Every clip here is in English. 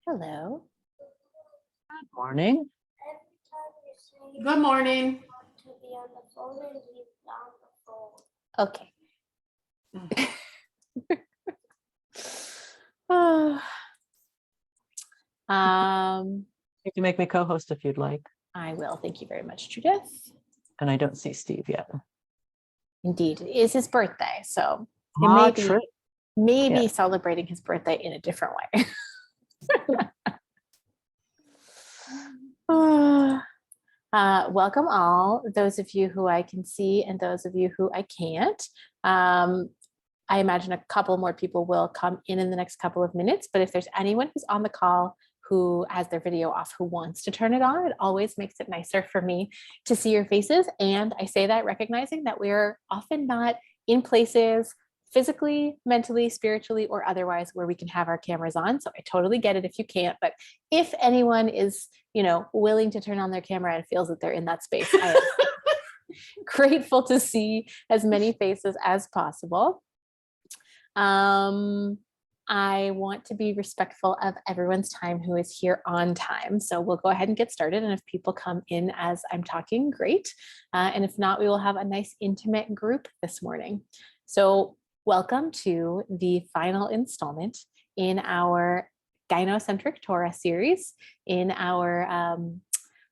Hello. Good morning. Good morning. To be on the phone and leave on the phone. Okay. You can make me co-host if you'd like. I will. Thank you very much, Judith. And I don't see Steve yet. Indeed, it is his birthday, so it True. may be Yeah. celebrating his birthday in a different way. Welcome all, those of you who I can see and those of you who I can't. I imagine a couple more people will come in the next couple of minutes, but if there's anyone who's on the call who has their video off who wants to turn it on, it always makes it nicer for me to see your faces. And I say that recognizing that we're often not in places physically, mentally, spiritually, or otherwise where we can have our cameras on. So I totally get it if you can't, but if anyone is, willing to turn on their camera and feels that they're in that space, I am grateful to see as many faces as possible. I want to be respectful of everyone's time who is here on time. So we'll go ahead and get started. And if people come in as I'm talking, great. And if not, we will have a nice intimate group this morning. So welcome to the final installment in our gynocentric Torah series, in our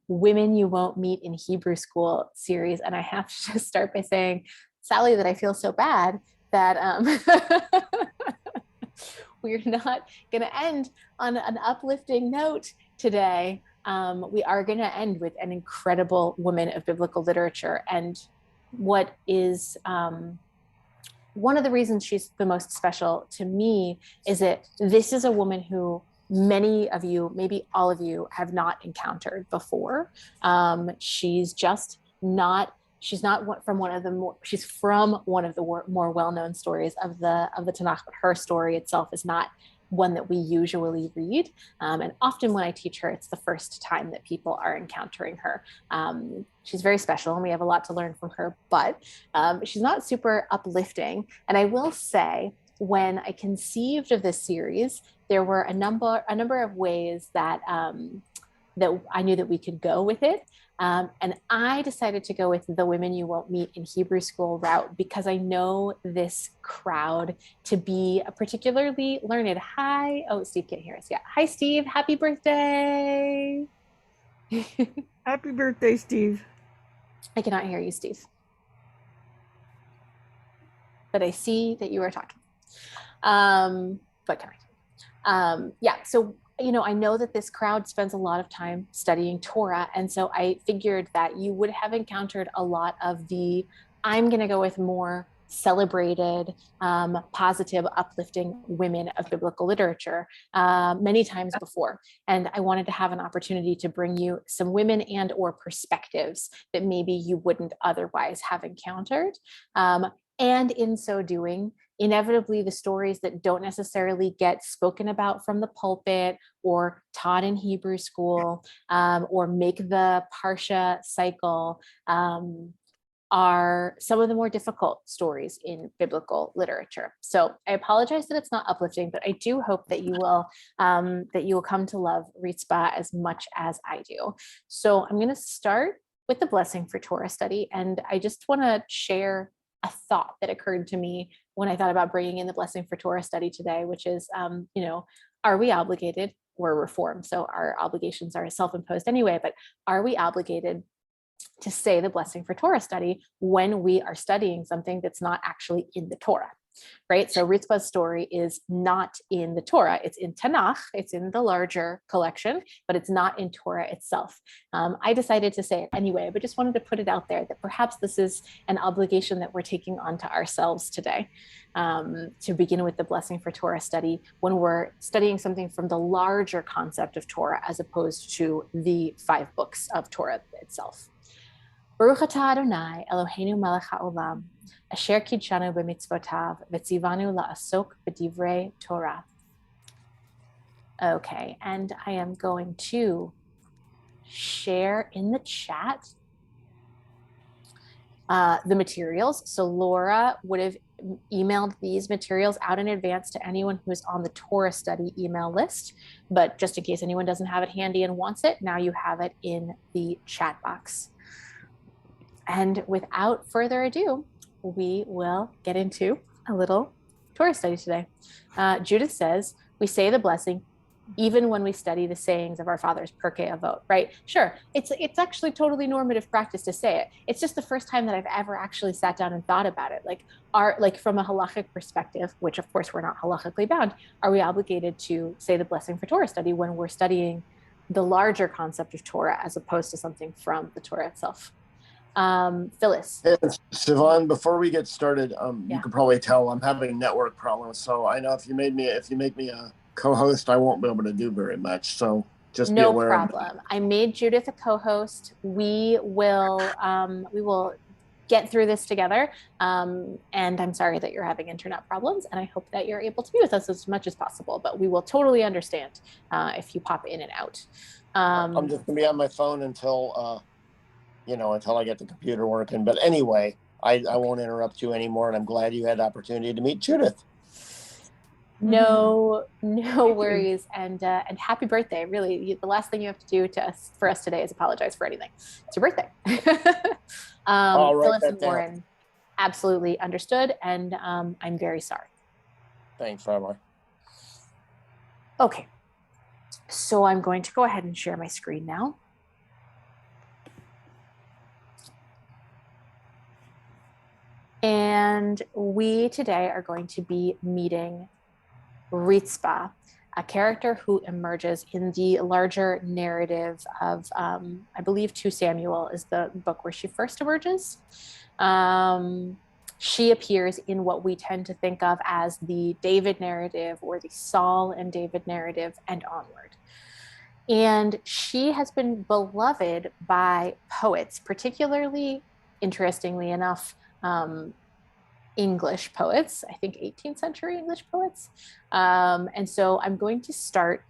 Women You Won't Meet in Hebrew School series. And I have to just start by saying, Sally, that I feel so bad that we're not going to end on an uplifting note today. We are going to end with an incredible woman of biblical literature. And what is one of the reasons she's the most special to me is that this is a woman who many of you, maybe all of you, have not encountered before. She's from one of the more well-known stories of the Tanakh, but her story itself is not one that we usually read. And often when I teach her, it's the first time that people are encountering her. She's very special and we have a lot to learn from her, but she's not super uplifting. And I will say, when I conceived of this series, there were a number of ways that that I knew that we could go with it. And I decided to go with the Women You Won't Meet in Hebrew School route because I know this crowd to be a particularly learned. Steve can't hear us yet. Hi, Steve. Happy birthday. Happy birthday, Steve. I cannot hear you, Steve. But I see that you are talking. But can I? So I know that this crowd spends a lot of time studying Torah. And so I figured that you would have encountered a lot of I'm going to go with more celebrated, positive, uplifting women of biblical literature many times before. And I wanted to have an opportunity to bring you some women and or perspectives that maybe you wouldn't otherwise have encountered. And in so doing, inevitably the stories that don't necessarily get spoken about from the pulpit or taught in Hebrew school or make the Parsha cycle are some of the more difficult stories in biblical literature. So I apologize that it's not uplifting, but I do hope that you will come to love Ritzpah as much as I do. So I'm going to start with the blessing for Torah study. And I just want to share a thought that occurred to me when I thought about bringing in the blessing for Torah study today, which is, are we obligated? We're reformed, so our obligations are self-imposed anyway, but are we obligated to say the blessing for Torah study when we are studying something that's not actually in the Torah? Right? So Ritzpah's story is not in the Torah. It's in Tanakh. It's in the larger collection, but it's not in Torah itself. I decided to say it anyway, but just wanted to put it out there that perhaps this is an obligation that we're taking onto ourselves today, to begin with the blessing for Torah study when we're studying something from the larger concept of Torah as opposed to the 5 books of Torah itself. Baruch atah Adonai Eloheinu melech haolam, asher kidshanu b'mitzvotav v'tzivanu la'asok b'divrei Torah. Okay, and I am going to share in the chat the materials. So Laura would have emailed these materials out in advance to anyone who's on the Torah study email list. But just in case anyone doesn't have it handy and wants it, now you have it in the chat box. And without further ado, we will get into a little Torah study today. Judith says, we say the blessing even when we study the sayings of our fathers, Pirkei Avot, right? Sure, it's actually totally normative practice to say it. It's just the first time that I've ever actually sat down and thought about it. Like from a halachic perspective, which of course we're not halachically bound, are we obligated to say the blessing for Torah study when we're studying the larger concept of Torah as opposed to something from the Torah itself? Phyllis. Sivan, before we get started, Yeah. you can probably tell I'm having network problems. So I know if you make me a co-host, I won't be able to do very much. So just be aware. No problem. I made Judith a co-host. We will get through this together. And I'm sorry that you're having internet problems, and I hope that you're able to be with us as much as possible. But we will totally understand if you pop in and out. I'm just gonna be on my phone until until I get the computer working. But anyway, I won't interrupt you anymore, and I'm glad you had the opportunity to meet Judith. No worries, and happy birthday. Really, the last thing you have to do for us today is apologize for anything. It's your birthday. Phyllis and Warren absolutely understood, and I'm very sorry. Thanks, Rabbi. Okay, so I'm going to go ahead and share my screen now. And we today are going to be meeting Ritzpah, a character who emerges in the larger narrative of, I believe 2 Samuel is the book where she first emerges. She appears in what we tend to think of as the David narrative or the Saul and David narrative and onward. And she has been beloved by poets, particularly, interestingly enough, English poets, I think 18th century English poets. And so I'm going to start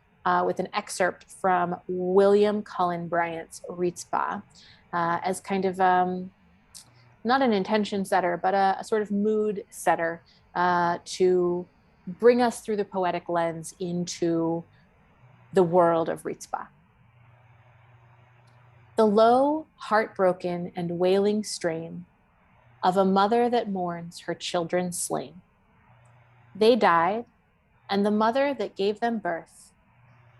with an excerpt from William Cullen Bryant's Ritzpah as kind of not an intention setter, but a sort of mood setter to bring us through the poetic lens into the world of Ritzpah. The low, heartbroken, and wailing strain of a mother that mourns her children slain. They died, and the mother that gave them birth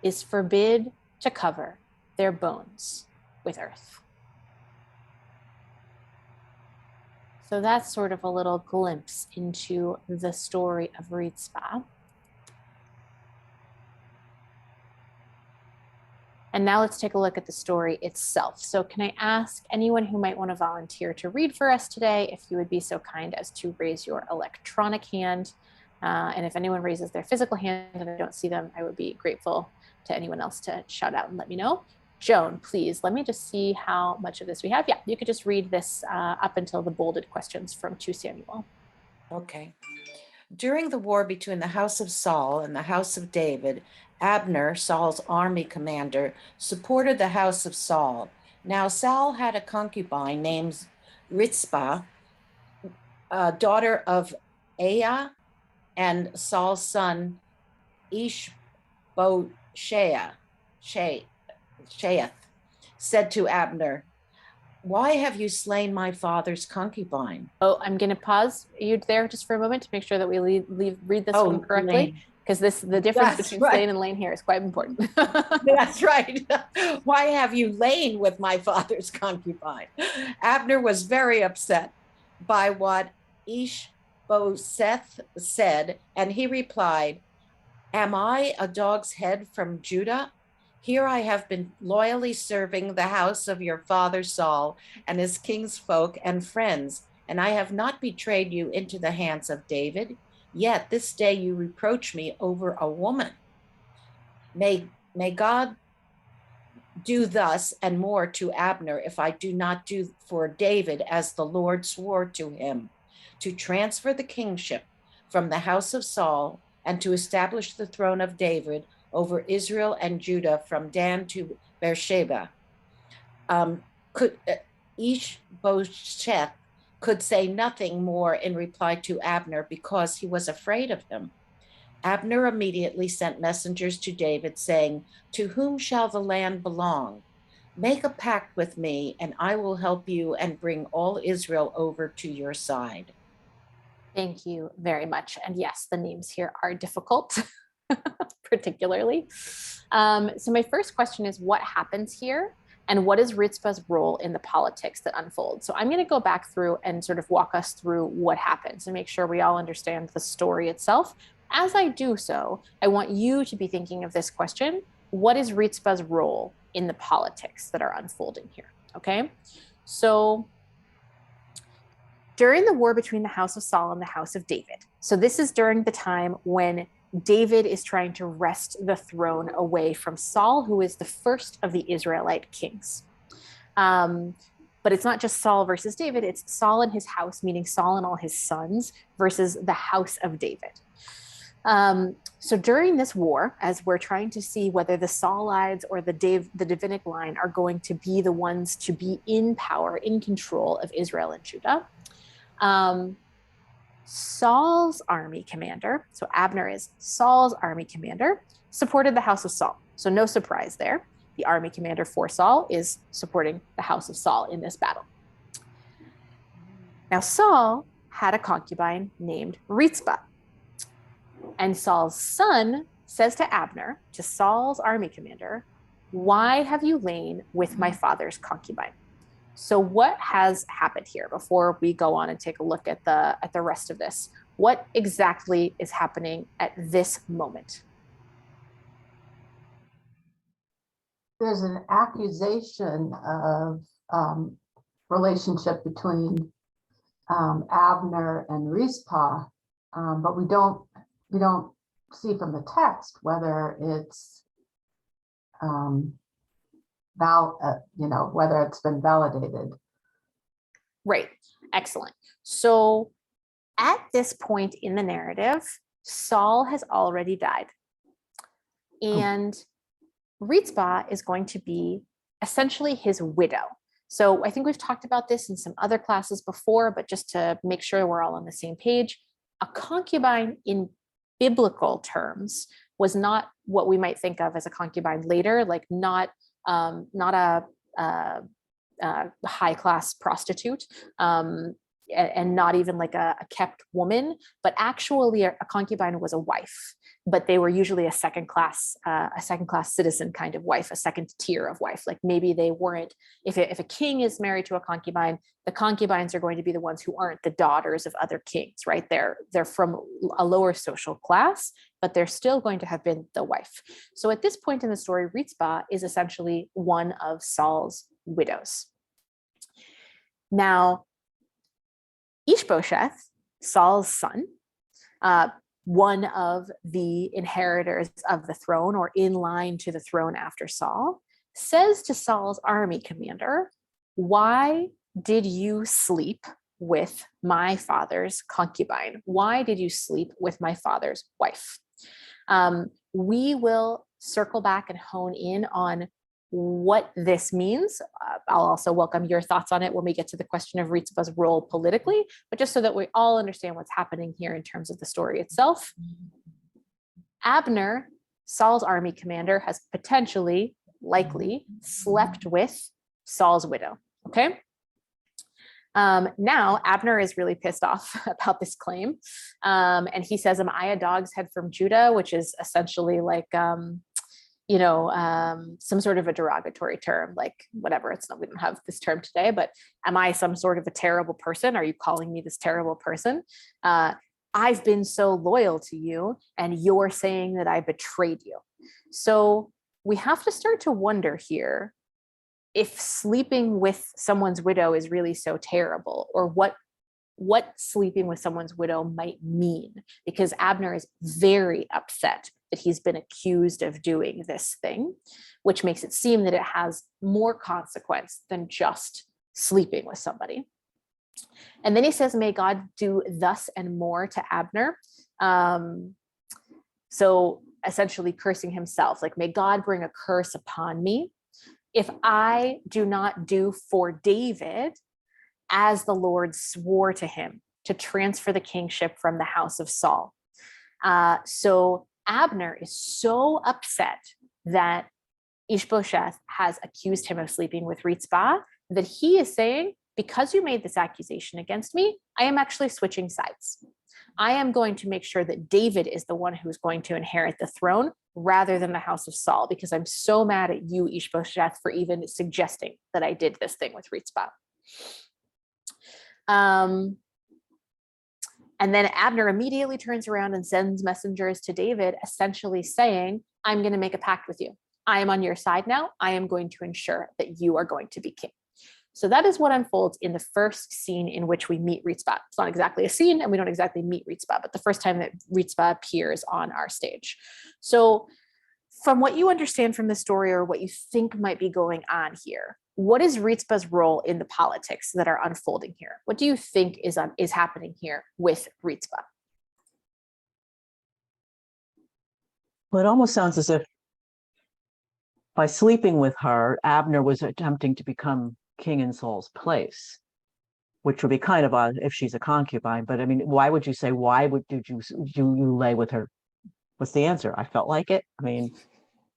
is forbid to cover their bones with earth. So that's sort of a little glimpse into the story of Ritzpah. And now let's take a look at the story itself. So can I ask anyone who might want to volunteer to read for us today, if you would be so kind as to raise your electronic hand. And if anyone raises their physical hand and I don't see them, I would be grateful to anyone else to shout out and let me know. Joan, please, let me just see how much of this we have. Yeah, you could just read this up until the bolded questions from 2 Samuel. Okay. During the war between the house of Saul and the house of David, Abner, Saul's army commander, supported the house of Saul. Now Saul had a concubine named Ritzpah, daughter of Aiah, and Saul's son Ishbosheth said to Abner, "Why have you slain my father's concubine?" Oh, I'm going to pause you there just for a moment to make sure that we read this one correctly, because the difference between slain and lain here is quite important. That's right. Why have you lain with my father's concubine? Abner was very upset by what Ishbosheth said, and he replied, "Am I a dog's head from Judah? Here I have been loyally serving the house of your father Saul and his kinsfolk and friends, and I have not betrayed you into the hands of David. Yet this day you reproach me over a woman. May God do thus and more to Abner if I do not do for David as the Lord swore to him, to transfer the kingship from the house of Saul and to establish the throne of David over Israel and Judah from Dan to Beersheba." Ishbosheth could say nothing more in reply to Abner because he was afraid of him. Abner immediately sent messengers to David saying, "To whom shall the land belong? Make a pact with me, and I will help you and bring all Israel over to your side." Thank you very much. And yes, the names here are difficult, particularly. So my first question is, what happens here? And what is Rizpah's role in the politics that unfolds? So I'm going to go back through and sort of walk us through what happens and make sure we all understand the story itself. As I do so, I want you to be thinking of this question: what is Rizpah's role in the politics that are unfolding here? Okay, so during the war between the house of Saul and the house of David, so this is during the time when David is trying to wrest the throne away from Saul, who is the first of the Israelite kings. But it's not just Saul versus David, it's Saul and his house, meaning Saul and all his sons, versus the house of David. So during this war, as we're trying to see whether the Saulites or the Davidic line are going to be the ones to be in power, in control of Israel and Judah, Saul's army commander, so Abner is Saul's army commander, supported the house of Saul. So no surprise there. The army commander for Saul is supporting the house of Saul in this battle. Now, Saul had a concubine named Rizpah. And Saul's son says to Abner, to Saul's army commander, "Why have you lain with my father's concubine?" So what has happened here before we go on and take a look at the rest of this? What exactly is happening at this moment? There's an accusation of relationship between Abner and Rizpah, but we don't see from the text whether it's whether it's been validated. Right. Excellent. So at this point in the narrative, Saul has already died. And Rizpah is going to be essentially his widow. So I think we've talked about this in some other classes before, but just to make sure we're all on the same page, a concubine in biblical terms was not what we might think of as a concubine later, like not a high class prostitute, and not even like a kept woman, but actually a concubine was a wife. But they were usually a second class citizen kind of wife, a second tier of wife. Like maybe they weren't. If a king is married to a concubine, the concubines are going to be the ones who aren't the daughters of other kings, right? They're from a lower social class, but they're still going to have been the wife. So at this point in the story, Rizpah is essentially one of Saul's widows. Now, Ishbosheth, Saul's son, one of the inheritors of the throne, or in line to the throne after Saul, says to Saul's army commander, "Why did you sleep with my father's concubine? Why did you sleep with my father's wife?" We will circle back and hone in on what this means. I'll also welcome your thoughts on it when we get to the question of Rizpah's role politically, but just so that we all understand what's happening here in terms of the story itself. Abner, Saul's army commander, has potentially, likely, slept with Saul's widow, okay? Now, Abner is really pissed off about this claim, and he says, "Am I a dog's head from Judah?" which is essentially like, some sort of a derogatory term, like whatever, it's not, we don't have this term today, but am I some sort of a terrible person? Are you calling me this terrible person? I've been so loyal to you and you're saying that I betrayed you. So we have to start to wonder here if sleeping with someone's widow is really so terrible, or what sleeping with someone's widow might mean, because Abner is very upset that he's been accused of doing this thing, which makes it seem that it has more consequence than just sleeping with somebody. And then he says, "May God do thus and more to Abner." So essentially cursing himself, like, "May God bring a curse upon me if I do not do for David as the Lord swore to him to transfer the kingship from the house of Saul. So Abner is so upset that Ishbosheth has accused him of sleeping with Ritzbah that he is saying, because you made this accusation against me, I am actually switching sides. I am going to make sure that David is the one who is going to inherit the throne rather than the house of Saul, because I'm so mad at you, Ishbosheth, for even suggesting that I did this thing with Ritzbah. And then Abner immediately turns around and sends messengers to David, essentially saying, I'm going to make a pact with you. I am on your side now. I am going to ensure that you are going to be king. So that is what unfolds in the first scene in which we meet Ritzbah. It's not exactly a scene and we don't exactly meet Ritzbah, but the first time that Ritzbah appears on our stage. So from what you understand from the story or what you think might be going on here, what is Ritzbah's role in the politics that are unfolding here? What do you think is happening here with Ritzbah? Well, it almost sounds as if by sleeping with her, Abner was attempting to become king in Saul's place, which would be kind of odd if she's a concubine. But I mean, why would you say, did you lay with her? What's the answer? I felt like it. I mean,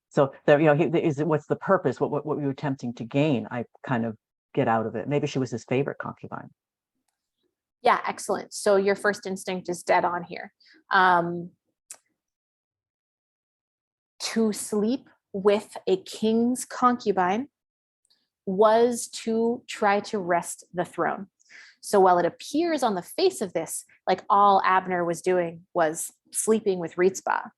so there, what's the purpose? What were you attempting to gain? I kind of get out of it. Maybe she was his favorite concubine. Yeah, excellent. So your first instinct is dead on here. To sleep with a king's concubine was to try to wrest the throne. So while it appears on the face of this, like all Abner was doing was sleeping with Ritzbah,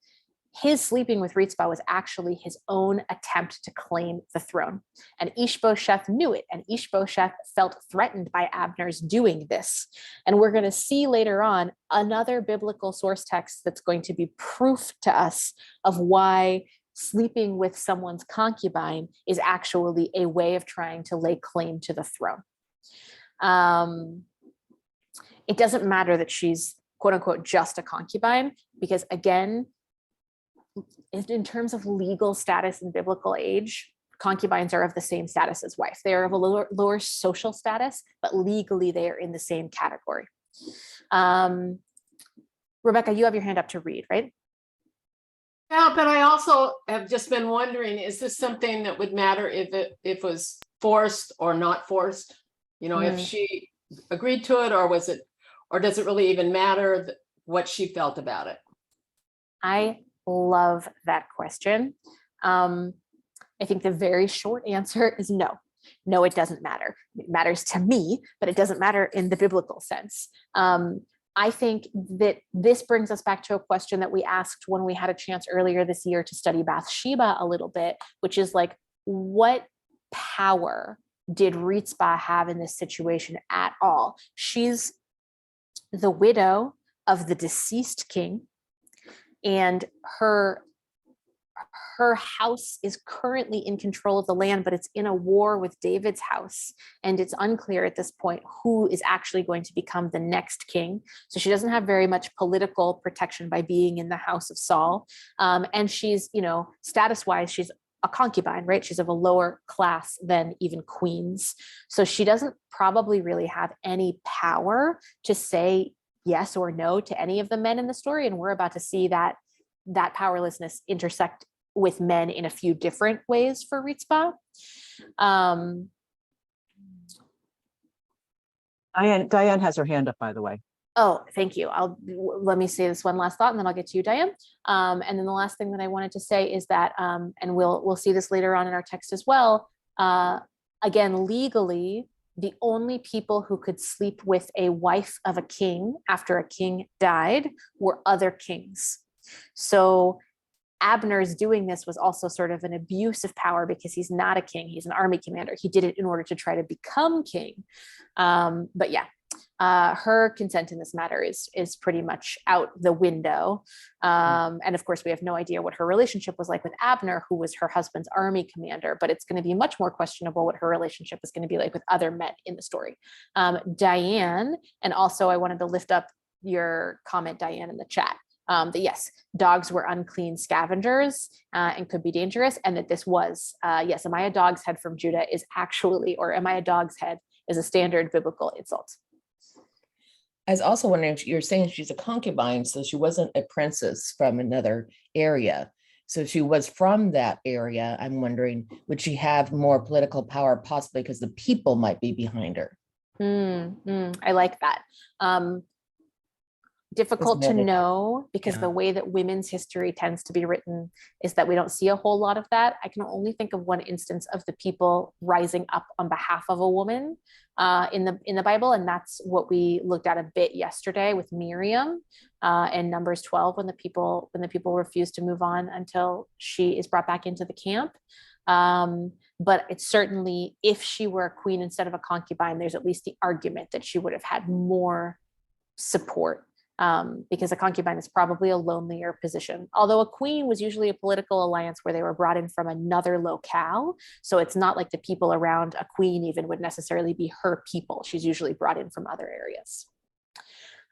his sleeping with Ritzbah was actually his own attempt to claim the throne. And Ishbosheth knew it, and Ishbosheth felt threatened by Abner's doing this. And we're going to see later on another biblical source text that's going to be proof to us of why sleeping with someone's concubine is actually a way of trying to lay claim to the throne. It doesn't matter that she's quote unquote just a concubine, because again, in terms of legal status in biblical age, concubines are of the same status as wife. They are of a lower social status, but legally they are in the same category. Rebecca, you have your hand up to read, right? Yeah, but I also have just been wondering, is this something that would matter if it was forced or not forced? If she agreed to it, or does it really even matter what she felt about it? I love that question. I think the very short answer is no. No, it doesn't matter. It matters to me, but it doesn't matter in the biblical sense. I think that this brings us back to a question that we asked when we had a chance earlier this year to study Bathsheba a little bit, which is like, what power did Ritzbah have in this situation at all? She's the widow of the deceased king, and her house is currently in control of the land, but it's in a war with David's house. And it's unclear at this point who is actually going to become the next king. So she doesn't have very much political protection by being in the house of Saul. And she's, status-wise, she's a concubine, right? She's of a lower class than even queens. So she doesn't probably really have any power to say yes or no to any of the men in the story. And we're about to see that powerlessness intersect with men in a few different ways for Ritzbah. Diane has her hand up, by the way. Oh, thank you. Let me say this one last thought and then I'll get to you, Diane. And then the last thing that I wanted to say is that, and we'll see this later on in our text as well. Again, legally, the only people who could sleep with a wife of a king after a king died were other kings. So Abner's doing this was also sort of an abuse of power because he's not a king. He's an army commander. He did it in order to try to become king. But yeah, her consent in this matter is pretty much out the window. And of course, we have no idea what her relationship was like with Abner, who was her husband's army commander, but it's going to be much more questionable what her relationship is going to be like with other men in the story. Diane, and also I wanted to lift up your comment, Diane, in the chat. That yes, dogs were unclean scavengers and could be dangerous, and that this was, yes, am I a dog's head from Judah is actually, or am I a dog's head is a standard biblical insult. I was also wondering if you're saying she's a concubine, so she wasn't a princess from another area. So if she was from that area, I'm wondering, would she have more political power, possibly because the people might be behind her? I like that. Difficult to know, because the way that women's history tends to be written is that we don't see a whole lot of that. I can only think of one instance of the people rising up on behalf of a woman in the Bible, and that's what we looked at a bit yesterday with Miriam in Numbers 12, when the people refuse to move on until she is brought back into the camp. But it's certainly, if she were a queen instead of a concubine, there's at least the argument that she would have had more support. Because a concubine is probably a lonelier position. Although a queen was usually a political alliance where they were brought in from another locale. So it's not like the people around a queen even would necessarily be her people. She's usually brought in from other areas.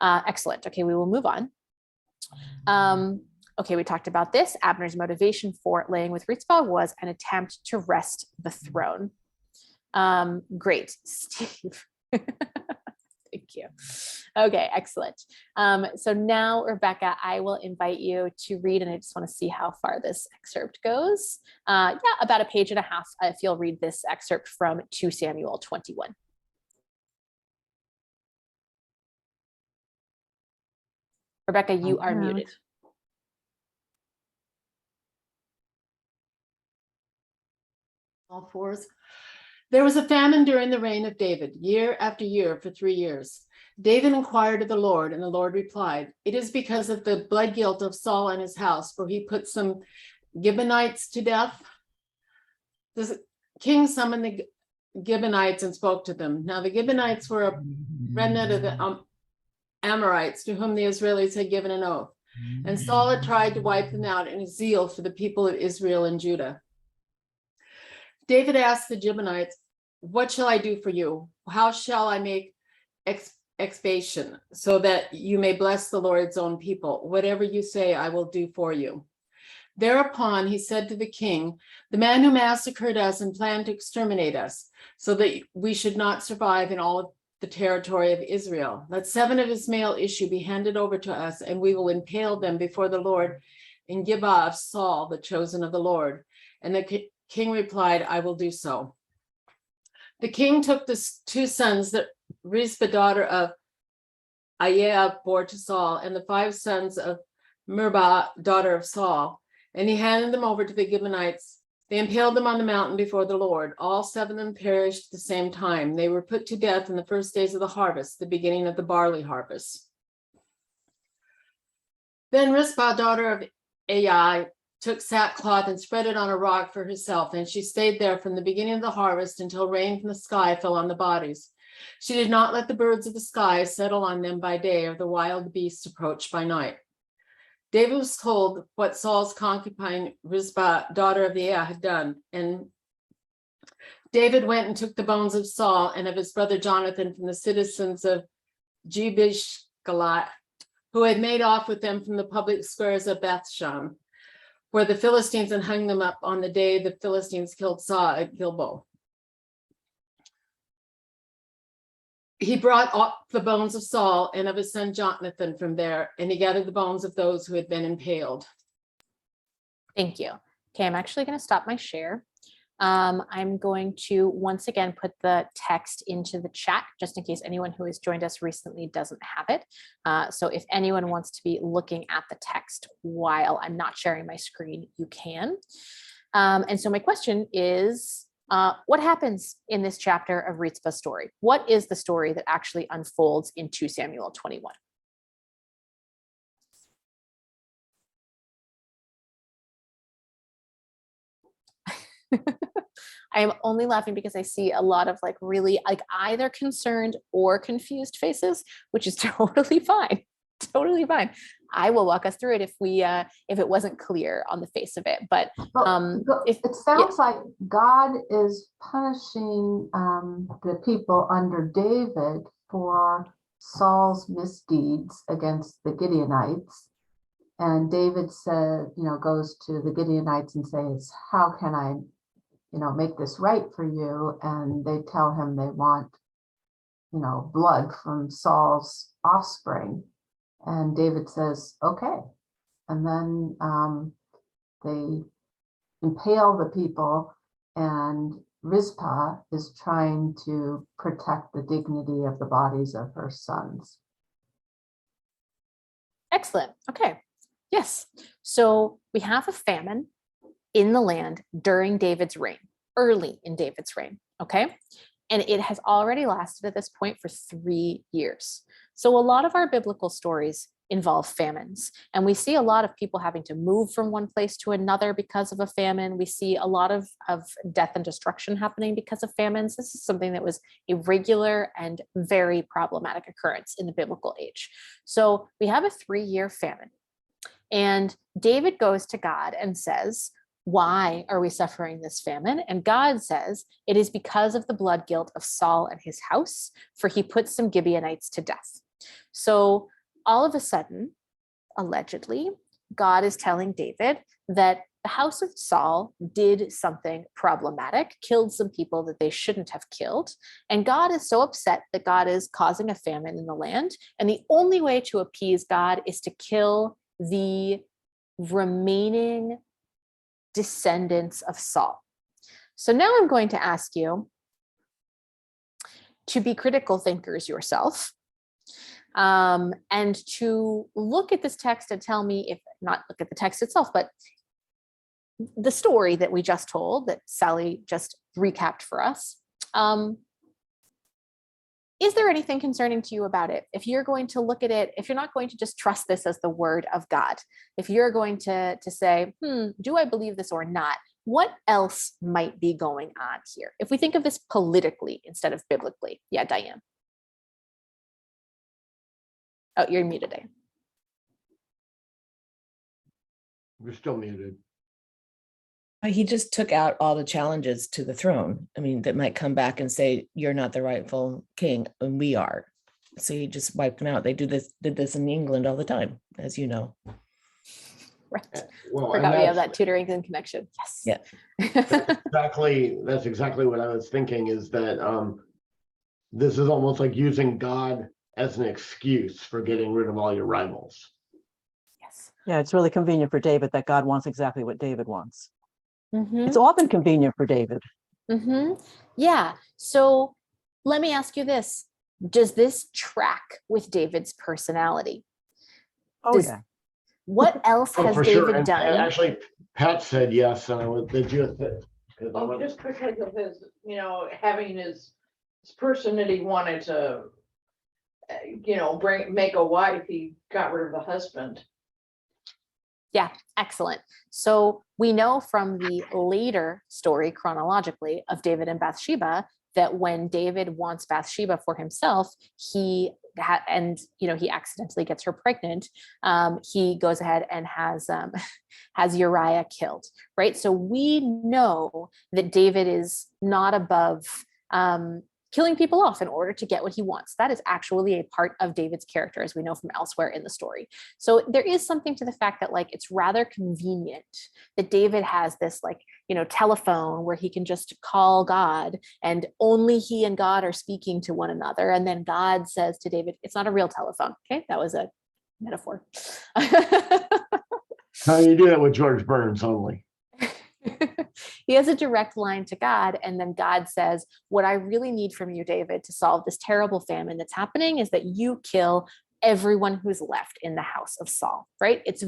Excellent. Okay, we will move on. Okay, we talked about this. Abner's motivation for laying with Ritzpah was an attempt to wrest the throne. Great, Steve. Thank you. Okay, excellent. So now, Rebecca, I will invite you to read, and I just want to see how far this excerpt goes. Yeah, about a page and a half, if you'll read this excerpt from 2 Samuel 21. Rebecca, you are muted. All fours. There was a famine during the reign of David, year after year for 3 years. David inquired of the Lord, and the Lord replied, "It is because of the blood guilt of Saul and his house, for he put some Gibeonites to death." The king summoned the Gibeonites and spoke to them. Now the Gibeonites were a remnant of the Amorites, to whom the Israelites had given an oath. And Saul had tried to wipe them out in his zeal for the people of Israel and Judah. David asked the Gibeonites, "What shall I do for you? How shall I make expiation so that you may bless the Lord's own people? Whatever you say, I will do for you." Thereupon he said to the king, "The man who massacred us and planned to exterminate us, so that we should not survive in all of the territory of Israel, let 7 of his male issue be handed over to us, and we will impale them before the Lord in Gibeah of Saul, the chosen of the Lord." And the king replied, "I will do so." The king took the 2 sons that Rizpah, daughter of Aiah, bore to Saul, and the 5 sons of Merbah, daughter of Saul, and he handed them over to the Gibeonites. They impaled them on the mountain before the Lord. All 7 of them perished at the same time. They were put to death in the first days of the harvest, the beginning of the barley harvest. Then Rizpah, daughter of Aiah, took sackcloth and spread it on a rock for herself, and she stayed there from the beginning of the harvest until rain from the sky fell on the bodies. She did not let the birds of the sky settle on them by day, or the wild beasts approach by night. David was told what Saul's concubine Rizpah, daughter of Aiah, had done, and David went and took the bones of Saul and of his brother Jonathan from the citizens of Jebishgalat, who had made off with them from the public squares of Bethshan, where the Philistines had hung them up on the day the Philistines killed Saul at Gilboa. He brought up the bones of Saul and of his son Jonathan from there, and he gathered the bones of those who had been impaled. Thank you. Okay, I'm actually going to stop my share. I'm going to once again put the text into the chat, just in case anyone who has joined us recently doesn't have it. So if anyone wants to be looking at the text while I'm not sharing my screen, you can. And so my question is, what happens in this chapter of Ritzpah's story? What is the story that actually unfolds in 2 Samuel 21? I am only laughing because I see a lot of like really like either concerned or confused faces, which is totally fine. Totally fine. I will walk us through it if it wasn't clear on the face of it. But it sounds like God is punishing the people under David for Saul's misdeeds against the Gibeonites. And David said, goes to the Gibeonites and says, "How can I make this right for you?" And they tell him they want blood from Saul's offspring. And David says, okay. And then they impale the people, and Rizpah is trying to protect the dignity of the bodies of her sons. Excellent. Okay. Yes. So we have a famine in the land during David's reign, early in David's reign. Okay. And it has already lasted at this point for 3 years. So a lot of our biblical stories involve famines. And we see a lot of people having to move from one place to another because of a famine. We see a lot of death and destruction happening because of famines. This is something that was a regular and very problematic occurrence in the biblical age. So we have a 3-year famine. And David goes to God and says, why are we suffering this famine? And God says, it is because of the blood guilt of Saul and his house, for he put some Gibeonites to death. So all of a sudden, allegedly, God is telling David that the house of Saul did something problematic, killed some people that they shouldn't have killed. And God is so upset that God is causing a famine in the land. And the only way to appease God is to kill the remaining descendants of Saul. So now I'm going to ask you to be critical thinkers yourself, and to look at this text and tell me, if not look at the text itself, but the story that we just told, that Sally just recapped for us. Is there anything concerning to you about it? If you're going to look at it, if you're not going to just trust this as the word of God, if you're going to say, do I believe this or not? What else might be going on here? If we think of this politically instead of biblically. Yeah, Diane. Oh, you're muted, Diane. We're still muted. He just took out all the challenges to the throne. I mean, that might come back and say, you're not the rightful king, and we are. So he just wiped them out. They did this in England all the time, as you know. Right. Well, Forgot we have that tutoring and connection. Yes. Yeah. That's exactly what I was thinking, is that this is almost like using God as an excuse for getting rid of all your rivals. Yes. Yeah, it's really convenient for David that God wants exactly what David wants. Mm-hmm. It's often convenient for David. Mm-hmm. Yeah. So let me ask you this. Does this track with David's personality? Oh, yeah. What else has for David sure. And done? actually, Pat said yes, and I went, did you? Just because of his, having his person that he wanted to, make a wife, he got rid of the husband. Yeah, excellent. So we know from the later story chronologically of David and Bathsheba that when David wants Bathsheba for himself, he accidentally gets her pregnant. He goes ahead and has Uriah killed, right? So we know that David is not above killing people off in order to get what he wants. That is actually a part of David's character, as we know from elsewhere in the story. So there is something to the fact that it's rather convenient that David has this telephone where he can just call God, and only he and God are speaking to one another. And then God says to David, it's not a real telephone. Okay. That was a metaphor. How do you do that with George Burns only? He has a direct line to God, and then God says, what I really need from you, David, to solve this terrible famine that's happening is that you kill everyone who's left in the house of Saul, right? It's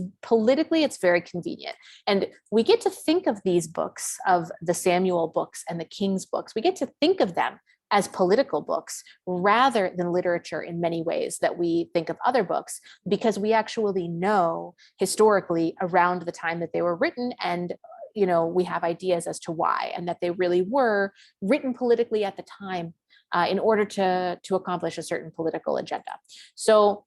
very convenient. And we get to think of these books, of the Samuel books and the King's books, we get to think of them as political books rather than literature in many ways that we think of other books, because we actually know historically around the time that they were written, and we have ideas as to why, and that they really were written politically at the time in order to accomplish a certain political agenda. So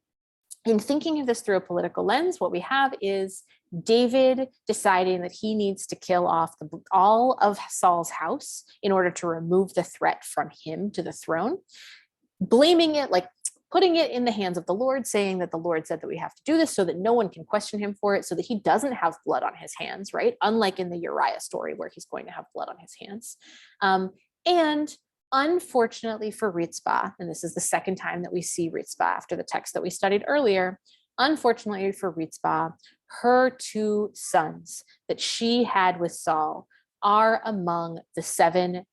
in thinking of this through a political lens, what we have is David deciding that he needs to kill off all of Saul's house in order to remove the threat from him to the throne, blaming it, putting it in the hands of the Lord, saying that the Lord said that we have to do this so that no one can question him for it, so that he doesn't have blood on his hands, right? Unlike in the Uriah story where he's going to have blood on his hands. And Unfortunately for Ritzpah, and this is the second time that we see Ritzpah after the text that we studied earlier, unfortunately for Ritzpah, her 2 sons that she had with Saul are among the 7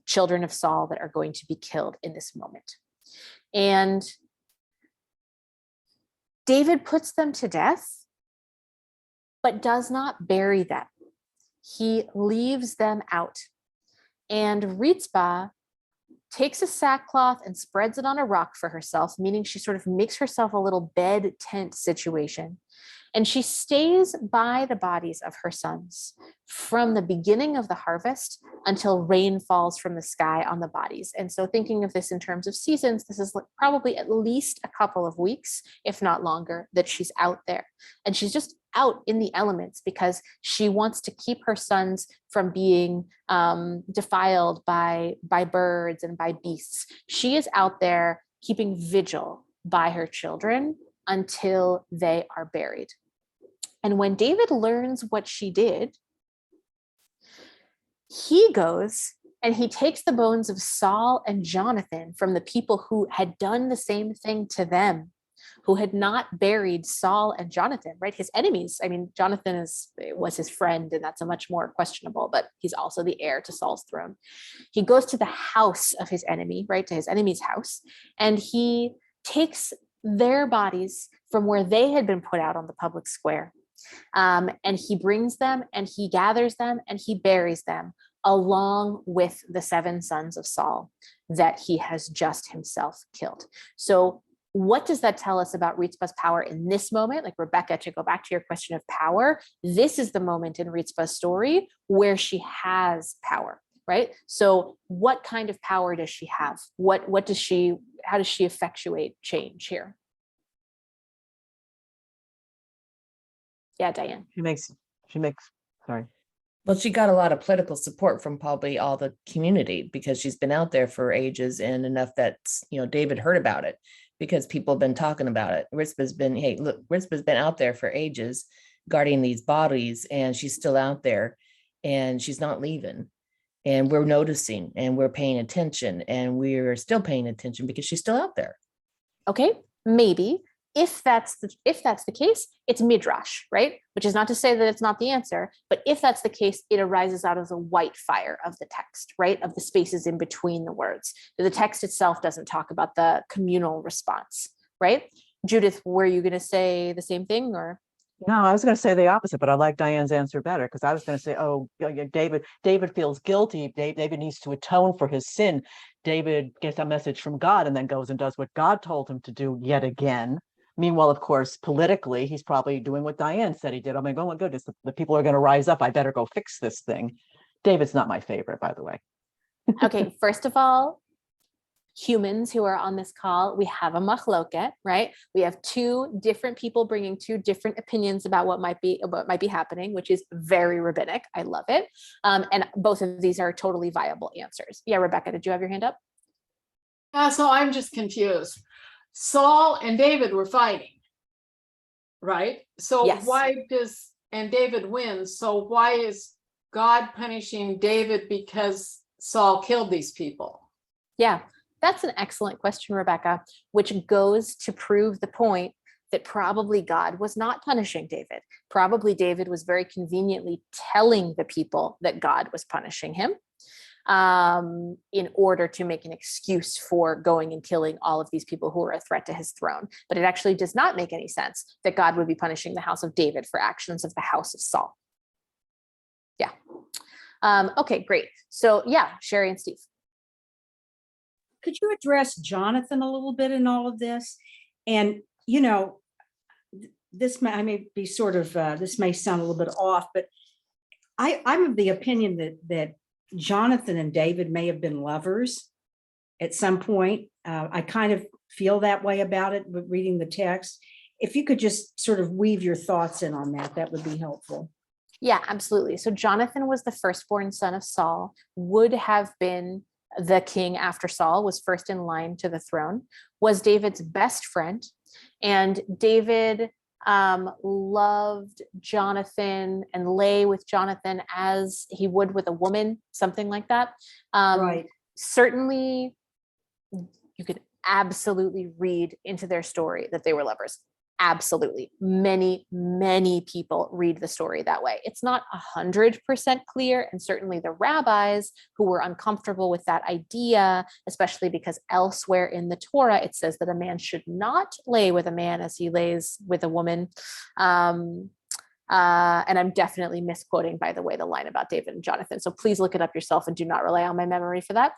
children of Saul that are going to be killed in this moment. And David puts them to death, but does not bury them. He leaves them out. And Ritzpah takes a sackcloth and spreads it on a rock for herself, meaning she sort of makes herself a little bed tent situation. And she stays by the bodies of her sons from the beginning of the harvest until rain falls from the sky on the bodies. And so thinking of this in terms of seasons, this is probably at least a couple of weeks, if not longer, that she's out there. And she's just out in the elements because she wants to keep her sons from being defiled by birds and by beasts. She is out there keeping vigil by her children until they are buried. And when David learns what she did, he goes and he takes the bones of Saul and Jonathan from the people who had done the same thing to them, who had not buried Saul and Jonathan, right? His enemies. I mean, Jonathan was his friend, and that's a much more questionable, but he's also the heir to Saul's throne. He goes to the house of his enemy, right? To his enemy's house. And he takes their bodies from where they had been put out on the public square. And he brings them and he gathers them and he buries them along with the 7 sons of Saul that he has just himself killed. So what does that tell us about Ritzpah's power in this moment? Like, Rebecca, to go back to your question of power, this is the moment in Ritzpah's story where she has power, right? So what kind of power does she have? How does she effectuate change here? Yeah, Diane. She makes, sorry. Well, she got a lot of political support from probably all the community because she's been out there for ages and enough that, David heard about it because people have been talking about it. Ritzpah's been out there for ages guarding these bodies, and she's still out there and she's not leaving. And we're noticing and we're paying attention, and we're still paying attention because she's still out there. Okay, maybe. If that's the case, it's midrash, right? Which is not to say that it's not the answer, but if that's the case, it arises out of the white fire of the text, right? Of the spaces in between the words. The text itself doesn't talk about the communal response, right? Judith, were you going to say the same thing, or? No, I was going to say the opposite, but I like Diane's answer better because I was going to say, oh, David feels guilty. David needs to atone for his sin. David gets a message from God and then goes and does what God told him to do yet again. Meanwhile, of course, politically, he's probably doing what Diane said he did. I'm like, oh my goodness, the people are going to rise up. I better go fix this thing. David's not my favorite, by the way. Okay, first of all, humans who are on this call, we have a machloket, right? We have 2 different people bringing 2 different opinions about what might be happening, which is very rabbinic. I love it. And both of these are totally viable answers. Yeah, Rebecca, did you have your hand up? So I'm just confused. Saul and David were fighting, right? So Yes. and David wins. So why is God punishing David because Saul killed these people? Yeah, that's an excellent question, Rebecca, which goes to prove the point that probably God was not punishing David. Probably David was very conveniently telling the people that God was punishing him in order to make an excuse for going and killing all of these people who were a threat to his throne. But it actually does not make any sense that God would be punishing the house of David for actions of the house of Saul. Yeah. Okay, great. So yeah, Sherry and Steve. Could you address Jonathan a little bit in all of this? And, this may be sort of, this may sound a little bit off, but I'm of the opinion that Jonathan and David may have been lovers at some point. I kind of feel that way about it, but reading the text. If you could just sort of weave your thoughts in on that, that would be helpful. Yeah, absolutely. So Jonathan was the firstborn son of Saul, would have been the king after Saul, was first in line to the throne, was David's best friend. And David loved Jonathan and lay with Jonathan as he would with a woman, something like that. Right. certainly you could absolutely read into their story that they were lovers. Absolutely. Many, many people read the story that way. It's not 100% clear. And certainly the rabbis who were uncomfortable with that idea, especially because elsewhere in the Torah, it says that a man should not lay with a man as he lays with a woman. And I'm definitely misquoting, by the way, the line about David and Jonathan. So please look it up yourself and do not rely on my memory for that.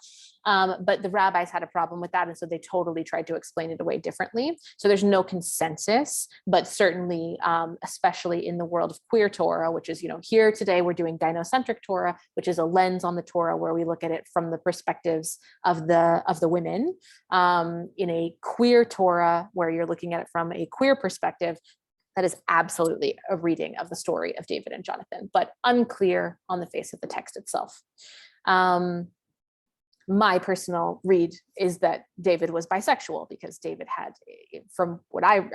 But the rabbis had a problem with that. And so they totally tried to explain it away differently. So there's no consensus, but certainly, especially in the world of queer Torah, which is, here today we're doing gynocentric Torah, which is a lens on the Torah where we look at it from the perspectives of the women. In a queer Torah, where you're looking at it from a queer perspective, that is absolutely a reading of the story of David and Jonathan, but unclear on the face of the text itself. My personal read is that David was bisexual, because David had, from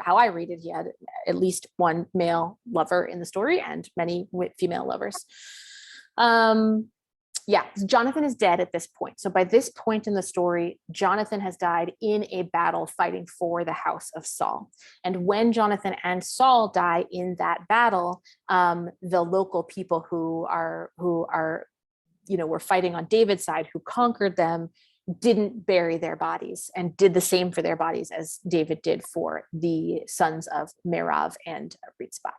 how I read it, he had at least one male lover in the story and many female lovers. Jonathan is dead at this point. So by this point in the story, Jonathan has died in a battle fighting for the house of Saul. And when Jonathan and Saul die in that battle, the local people who were fighting on David's side, who conquered them, didn't bury their bodies, and did the same for their bodies as David did for the sons of Merav and Ritzpah.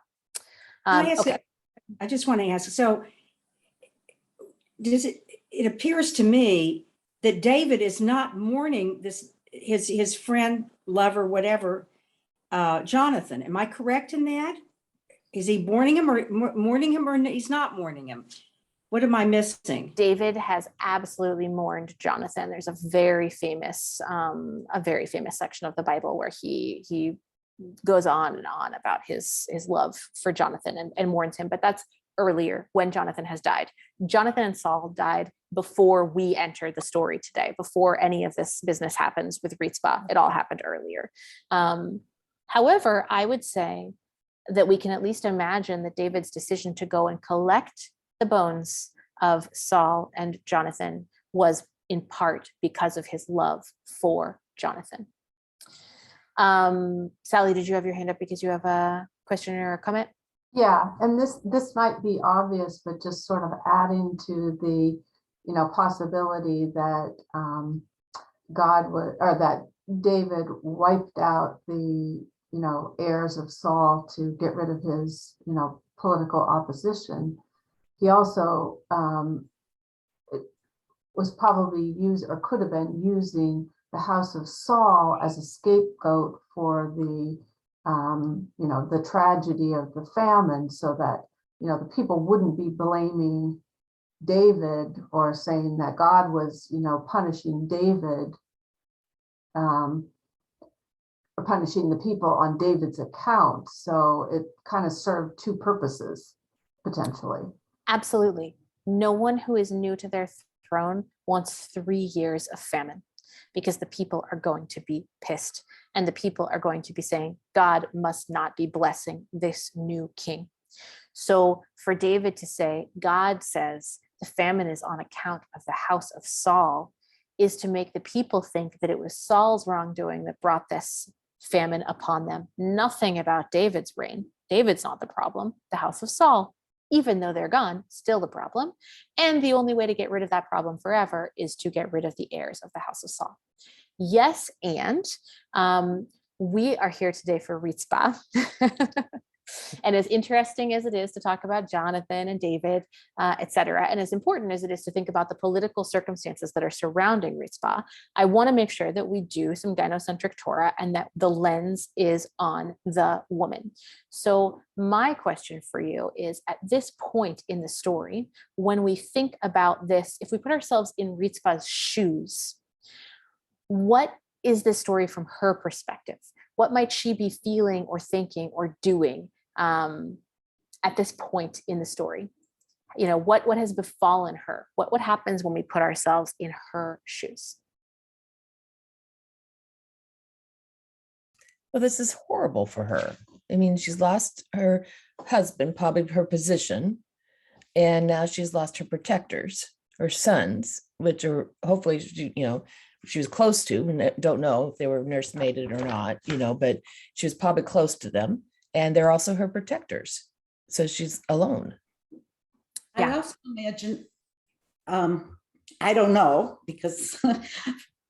I just want to ask, so it appears to me that David is not mourning his friend, lover, whatever, Jonathan. Am I correct in that? Is he mourning him, or he's not mourning him? What am I missing? David has absolutely mourned Jonathan. There's a very famous section of the Bible where he goes on and on about his love for Jonathan and mourns him, but that's earlier, when Jonathan has died. Jonathan and Saul died before we enter the story today, before any of this business happens with Ritzpah. It all happened earlier. However, I would say that we can at least imagine that David's decision to go and collect the bones of Saul and Jonathan was in part because of his love for Jonathan. Sally, did you have your hand up because you have a question or a comment? Yeah, and this might be obvious, but just sort of adding to the, possibility that that David wiped out the, heirs of Saul to get rid of his, political opposition. He also was probably could have been using the house of Saul as a scapegoat for the the tragedy of the famine, so that, the people wouldn't be blaming David or saying that God was, punishing David, or punishing the people on David's account. So it kind of served two purposes, potentially. Absolutely. No one who is new to their throne wants 3 years of famine, because the people are going to be pissed, and the people are going to be saying, God must not be blessing this new king. So for David to say, God says the famine is on account of the house of Saul, is to make the people think that it was Saul's wrongdoing that brought this famine upon them. Nothing about David's reign. David's not the problem. The house of Saul, even though they're gone, still the problem. And the only way to get rid of that problem forever is to get rid of the heirs of the house of Saul. Yes, and we are here today for Ritzpah. And as interesting as it is to talk about Jonathan and David, etc., and as important as it is to think about the political circumstances that are surrounding Ritzpah, I want to make sure that we do some gynocentric Torah and that the lens is on the woman. So my question for you is, at this point in the story, when we think about this, if we put ourselves in Ritzpah's shoes, what is this story from her perspective? What might she be feeling or thinking or doing at this point in the story? What has befallen her? What happens when we put ourselves in her shoes? Well, this is horrible for her. I mean, she's lost her husband, probably her position, and now she's lost her protectors, her sons, which are hopefully, she was close to, and I don't know if they were nursemaided or not, but she was probably close to them. And they're also her protectors. So she's alone. I also imagine, I don't know, because a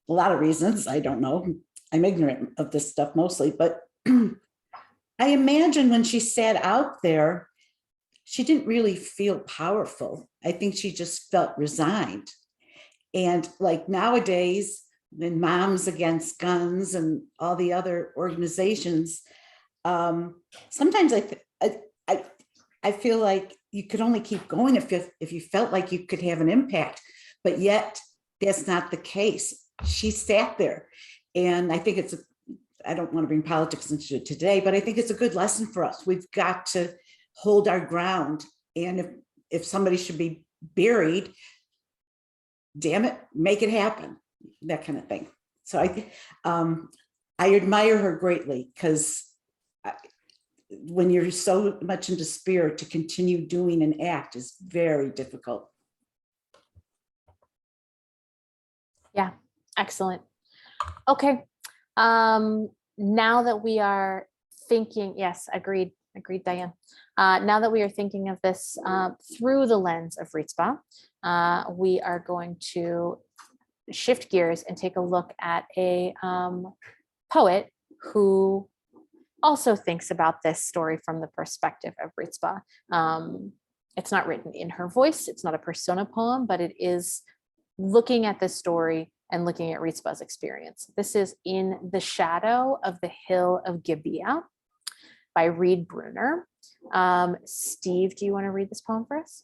lot of reasons, I don't know. I'm ignorant of this stuff mostly, but I imagine when she sat out there, she didn't really feel powerful. I think she just felt resigned. And like nowadays, when Moms Against Guns and all the other organizations, sometimes I feel like you could only keep going if you felt like you could have an impact, but yet that's not the case. She sat there, and I think I don't want to bring politics into it today, but I think it's a good lesson for us. We've got to hold our ground, and if somebody should be buried, damn it, make it happen, that kind of thing. So I admire her greatly, because when you're so much into spirit, to continue doing an act is very difficult. Yeah, excellent. Okay. Now that we are thinking, yes, agreed, Diane. Now that we are thinking of this through the lens of Ritzpah, we are going to shift gears and take a look at a poet who also thinks about this story from the perspective of Ritzpah. It's not written in her voice, it's not a persona poem, but it is looking at this story and looking at Ritzpah's experience. This is In the Shadow of the Hill of Gibeah by Reed Bruner. Steve, do you want to read this poem for us?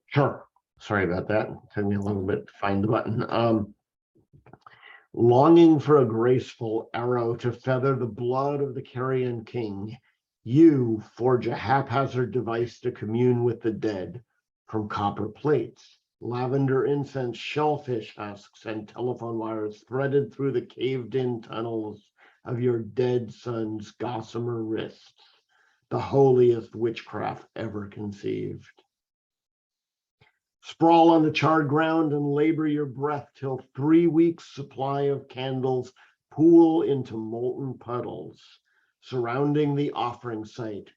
Sure. Sorry about that. It took me a little bit to find the button. Longing for a graceful arrow to feather the blood of the carrion king, you forge a haphazard device to commune with the dead from copper plates, lavender incense, shellfish husks, and telephone wires threaded through the caved-in tunnels of your dead son's gossamer wrists, the holiest witchcraft ever conceived. Sprawl on the charred ground and labor your breath till 3 weeks' supply of candles pool into molten puddles, surrounding the offering site.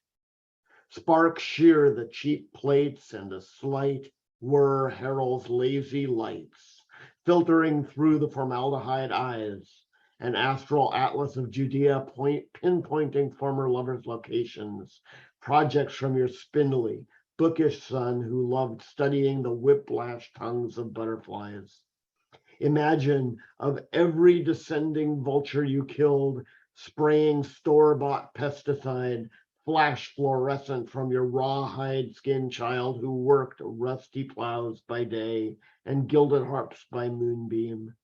Sparks shear the cheap plates, and a slight whir heralds lazy lights, filtering through the formaldehyde eyes, an astral atlas of Judea pinpointing former lovers' locations, projects from your spindly, bookish son who loved studying the whiplash tongues of butterflies. Imagine of every descending vulture you killed, spraying store-bought pesticide, flash fluorescent from your rawhide skinned child who worked rusty plows by day and gilded harps by moonbeam.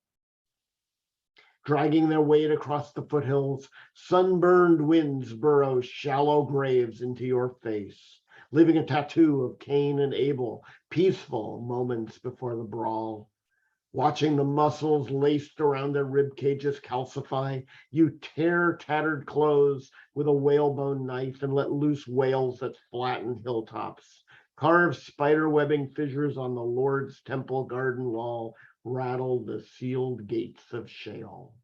Dragging their weight across the foothills, sunburned winds burrow shallow graves into your face, leaving a tattoo of Cain and Abel, peaceful moments before the brawl. Watching the muscles laced around their rib cages calcify, you tear tattered clothes with a whalebone knife and let loose whales that flatten hilltops. Carve spider webbing fissures on the Lord's temple garden wall, rattle the sealed gates of Sheol.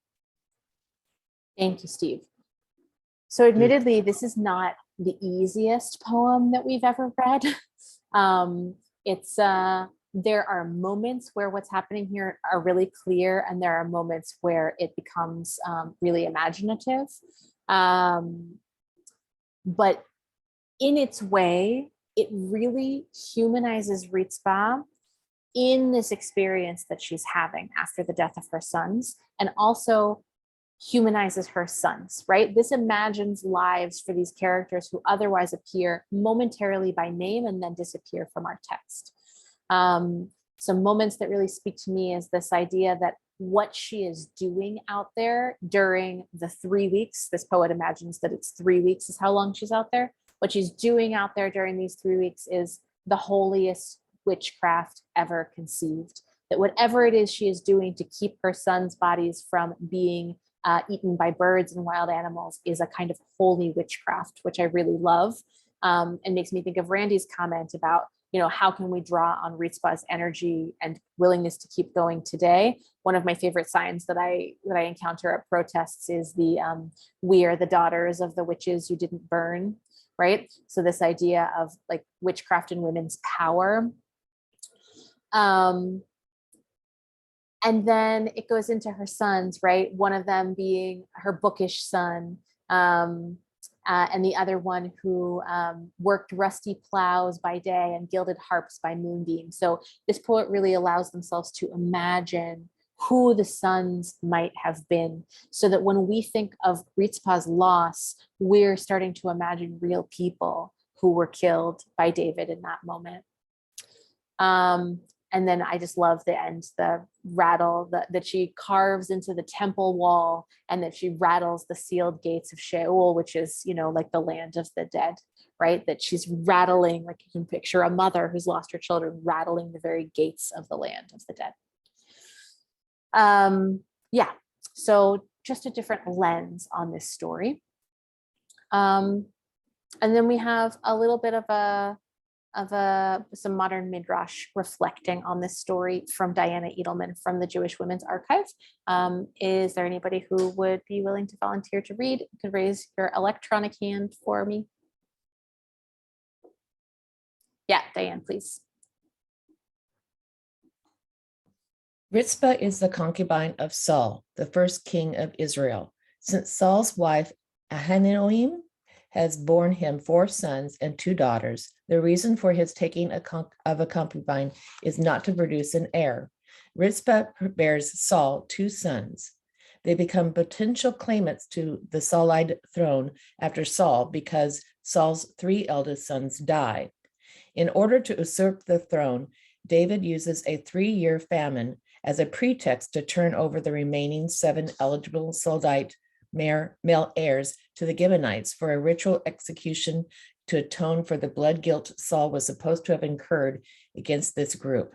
Thank you, Steve. So admittedly, this is not the easiest poem that we've ever read. There are moments where what's happening here are really clear, and there are moments where it becomes really imaginative. But in its way, it really humanizes Ritzpah in this experience that she's having after the death of her sons, and also humanizes her sons, right? This imagines lives for these characters who otherwise appear momentarily by name and then disappear from our text. Some moments that really speak to me is this idea that what she is doing out there during the 3 weeks, this poet imagines that it's 3 weeks is how long she's out there. What she's doing out there during these 3 weeks is the holiest witchcraft ever conceived. That whatever it is she is doing to keep her sons' bodies from being eaten by birds and wild animals is a kind of holy witchcraft, which I really love. and makes me think of Randy's comment about, how can we draw on Ritzpah's energy and willingness to keep going today? One of my favorite signs that I encounter at protests is the "We are the daughters of the witches you didn't burn," right? So this idea of like witchcraft and women's power. And then it goes into her sons, right? One of them being her bookish son, and the other one who worked rusty plows by day and gilded harps by moonbeam. So this poet really allows themselves to imagine who the sons might have been, so that when we think of Ritzpah's loss, we're starting to imagine real people who were killed by David in that moment. And then I just love the end, the rattle that she carves into the temple wall, and that she rattles the sealed gates of Sheol, which is, like the land of the dead, right? That she's rattling, like you can picture a mother who's lost her children rattling the very gates of the land of the dead. Yeah, so just a different lens on this story. And then we have a little bit of some modern midrash reflecting on this story from Diana Edelman from the Jewish Women's Archive. Is there anybody who would be willing to volunteer to read? You could raise your electronic hand for me. Yeah, Diane, please. Ritzpah is the concubine of Saul, the first king of Israel. Since Saul's wife Ahinoam has borne him 4 sons and 2 daughters, the reason for his taking of a concubine is not to produce an heir. Ritzpah bears Saul 2 sons. They become potential claimants to the Saulite throne after Saul because Saul's 3 eldest sons die. In order to usurp the throne, David uses a 3-year famine as a pretext to turn over the remaining 7 eligible Saulite male heirs to the Gibeonites for a ritual execution to atone for the blood guilt Saul was supposed to have incurred against this group.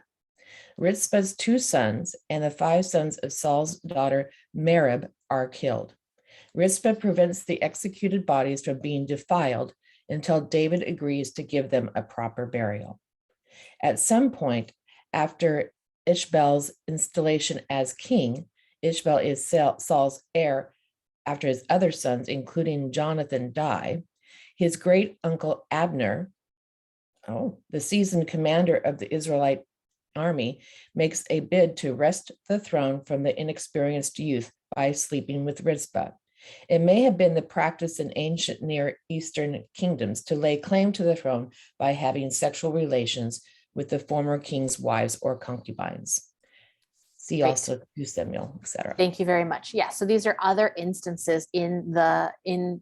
Ritzpah's 2 sons and the 5 sons of Saul's daughter Merab are killed. Ritzpah prevents the executed bodies from being defiled until David agrees to give them a proper burial. At some point after Ishbaal's installation as king, Ishbaal is Saul's heir after his other sons, including Jonathan, die. His great uncle Abner, the seasoned commander of the Israelite army, makes a bid to wrest the throne from the inexperienced youth by sleeping with Ritzpah. It may have been the practice in ancient Near Eastern kingdoms to lay claim to the throne by having sexual relations with the former king's wives or concubines. See Great. Also 2 Samuel, etc. Thank you very much. Yeah, so these are other instances in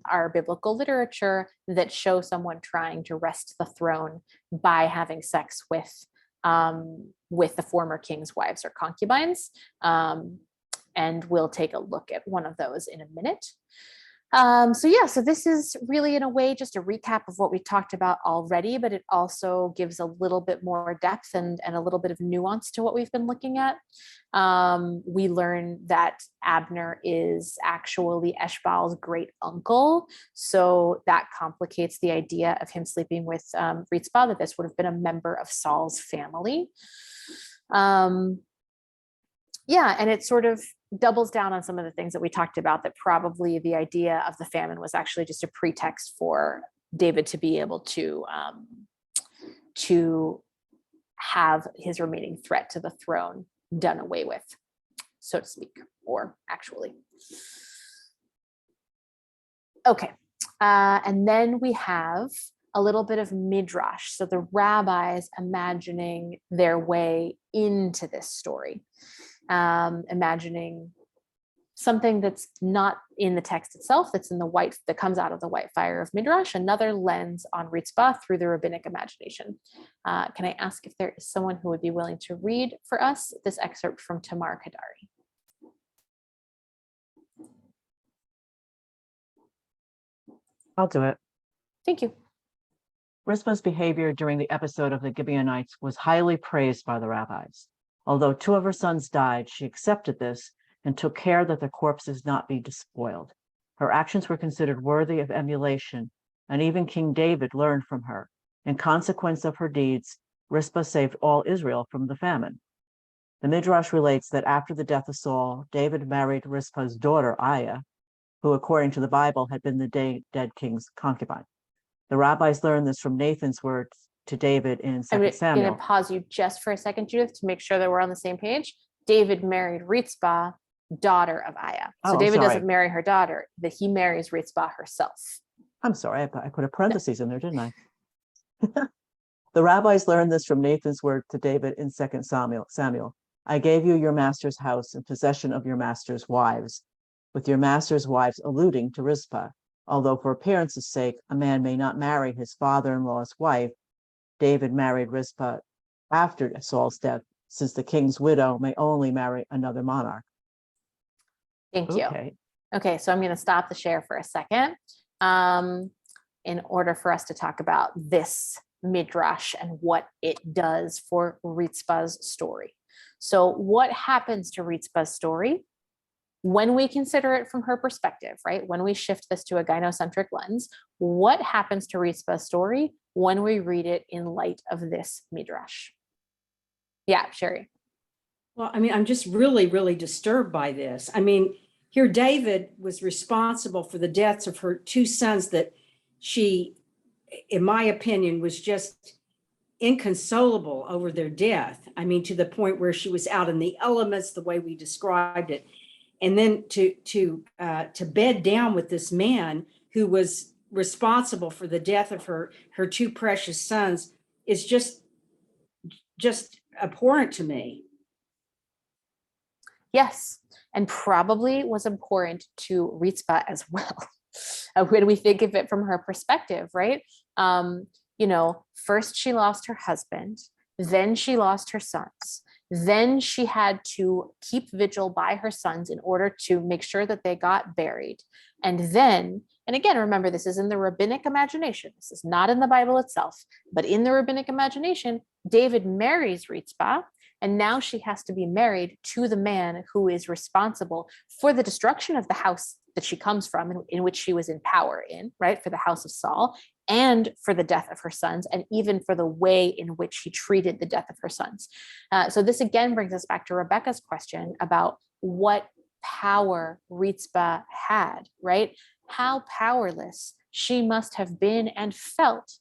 our biblical literature that show someone trying to wrest the throne by having sex with the former king's wives or concubines. And we'll take a look at one of those in a minute. So this is really, in a way, just a recap of what we talked about already, but it also gives a little bit more depth and a little bit of nuance to what we've been looking at. We learn that Abner is actually Eshbaal's great uncle, so that complicates the idea of him sleeping with Ritzpah, that this would have been a member of Saul's family. And it sort of doubles down on some of the things that we talked about, that probably the idea of the famine was actually just a pretext for David to be able to have his remaining threat to the throne done away with, so to speak, or actually. Okay, and then we have a little bit of midrash. So the rabbis imagining their way into this story. Imagining something that's not in the text itself, that comes out of the white fire of midrash, another lens on Ritzpah through the rabbinic imagination. Can I ask if there is someone who would be willing to read for us this excerpt from Tamar Kadari? I'll do it. Thank you. Ritzpah's behavior during the episode of the Gibeonites was highly praised by the rabbis. Although 2 of her sons died, she accepted this and took care that their corpses not be despoiled. Her actions were considered worthy of emulation and even King David learned from her. In consequence of her deeds, Rizpah saved all Israel from the famine. The Midrash relates that after the death of Saul, David married Rizpah's daughter, Aiah, who, according to the Bible, had been the dead king's concubine. The rabbis learned this from Nathan's words to David in 2 I'm going Samuel. to pause you just for a second, Judith, to make sure that we're on the same page. David married Rizpah, daughter of Aiah. So Oh, David sorry. doesn't marry her daughter, but he marries Rizpah herself. I'm sorry, I put a parentheses in there, didn't I? The rabbis learned this from Nathan's word to David in 2 Samuel. I gave you your master's house in possession of your master's wives, with your master's wives alluding to Rizpah. Although for appearance's sake, a man may not marry his father-in-law's wife, David married Rizpah after Saul's death, since the king's widow may only marry another monarch. Thank you. Okay. Okay, so I'm going to stop the share for a second in order for us to talk about this midrash and what it does for Rizpah's story. So what happens to Rizpah's story when we consider it from her perspective, right? When we shift this to a gynocentric lens, what happens to Rizpah's story when we read it in light of this midrash? Yeah, Sherry. Well, I mean, I'm just really, really disturbed by this. I mean, here David was responsible for the deaths of her two sons that she, in my opinion, was just inconsolable over their death. I mean, to the point where she was out in the elements, the way we described it. And then to bed down with this man who was responsible for the death of her two precious sons is just abhorrent to me. Yes, and probably was important to Rizpah as well. When we think of it from her perspective, right? First she lost her husband, then she lost her sons. Then she had to keep vigil by her sons in order to make sure that they got buried. And again, remember, this is in the rabbinic imagination. This is not in the Bible itself, but in the rabbinic imagination, David marries Rizpah, and now she has to be married to the man who is responsible for the destruction of the house that she comes from, in which she was in power in, right, for the house of Saul, and for the death of her sons, and even for the way in which he treated the death of her sons. So this again brings us back to Rebecca's question about what power Rizpah had, right? How powerless she must have been and felt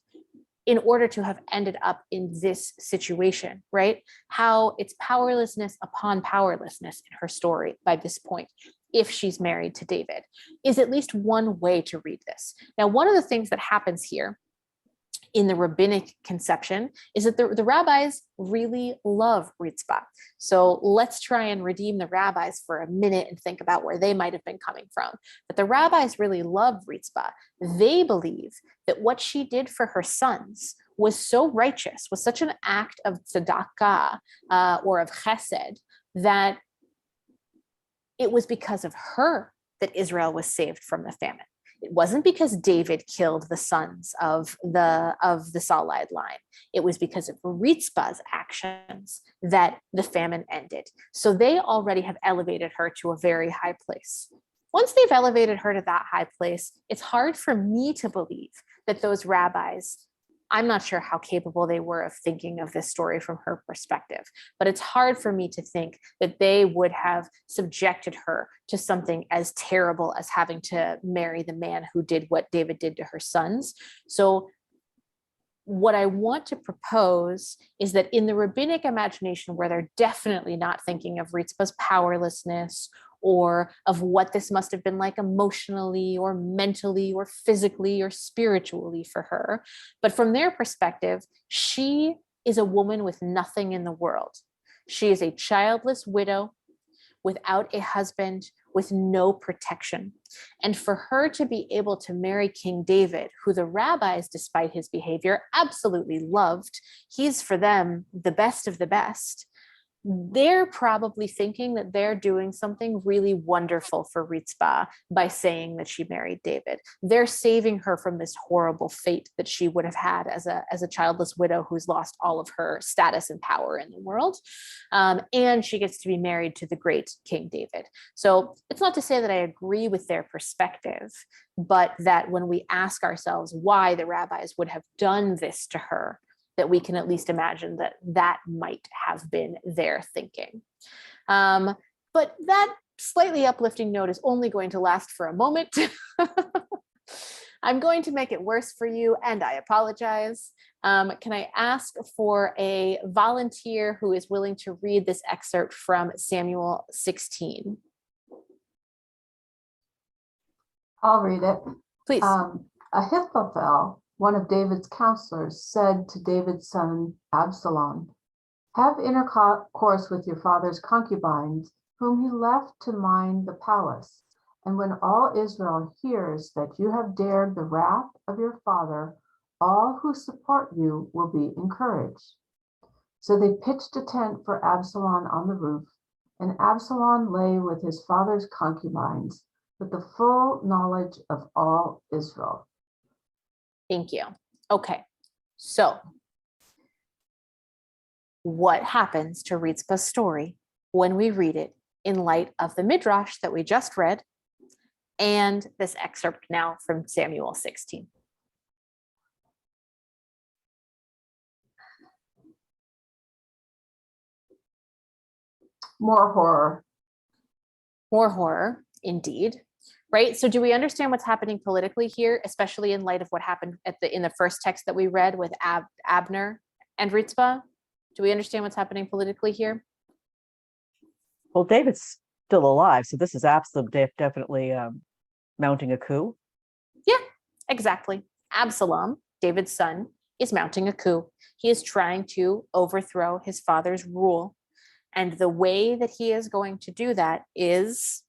in order to have ended up in this situation, right? How it's powerlessness upon powerlessness in her story by this point, if she's married to David, is at least one way to read this. Now, one of the things that happens here in the rabbinic conception is that the rabbis really love Rizpah. So let's try and redeem the rabbis for a minute and think about where they might have been coming from. But the rabbis really love Rizpah. They believe that what she did for her sons was so righteous, was such an act of tzedakah or of chesed, that it was because of her that Israel was saved from the famine. It wasn't because David killed the sons of the Saulite line. It was because of Rizpah's actions that the famine ended. So they already have elevated her to a very high place. Once they've elevated her to that high place, it's hard for me to believe that those rabbis, I'm not sure how capable they were of thinking of this story from her perspective, but it's hard for me to think that they would have subjected her to something as terrible as having to marry the man who did what David did to her sons. So what I want to propose is that in the rabbinic imagination, where they're definitely not thinking of Rizpah's powerlessness or of what this must have been like emotionally or mentally or physically or spiritually for her. But from their perspective, she is a woman with nothing in the world. She is a childless widow without a husband, with no protection. And for her to be able to marry King David, who the rabbis, despite his behavior, absolutely loved, he's for them the best of the best. they're probably thinking that they're doing something really wonderful for Ritzpah by saying that she married David. They're saving her from this horrible fate that she would have had as a childless widow who's lost all of her status and power in the world. And she gets to be married to the great King David. So it's not to say that I agree with their perspective, but that when we ask ourselves why the rabbis would have done this to her, that we can at least imagine that that might have been their thinking. But that slightly uplifting note is only going to last for a moment. I'm going to make it worse for you, and I apologize. Can I ask for a volunteer who is willing to read this excerpt from Samuel 16? I'll read it. Please. Ahithophel, one of David's counselors, said to David's son Absalom, "Have intercourse with your father's concubines, whom he left to mind the palace. And when all Israel hears that you have dared the wrath of your father, all who support you will be encouraged." So they pitched a tent for Absalom on the roof, and Absalom lay with his father's concubines, with the full knowledge of all Israel. Thank you. Okay, so what happens to Ritzpah's story when we read it in light of the Midrash that we just read and this excerpt now from Samuel 16? More horror. More horror, indeed. Right? So do we understand what's happening politically here, especially in light of what happened in the first text that we read with Abner and Ritzpah? Do we understand what's happening politically here? Well, David's still alive, so this is Absalom definitely mounting a coup. Yeah, exactly. Absalom, David's son, is mounting a coup. He is trying to overthrow his father's rule. And the way that he is going to do that is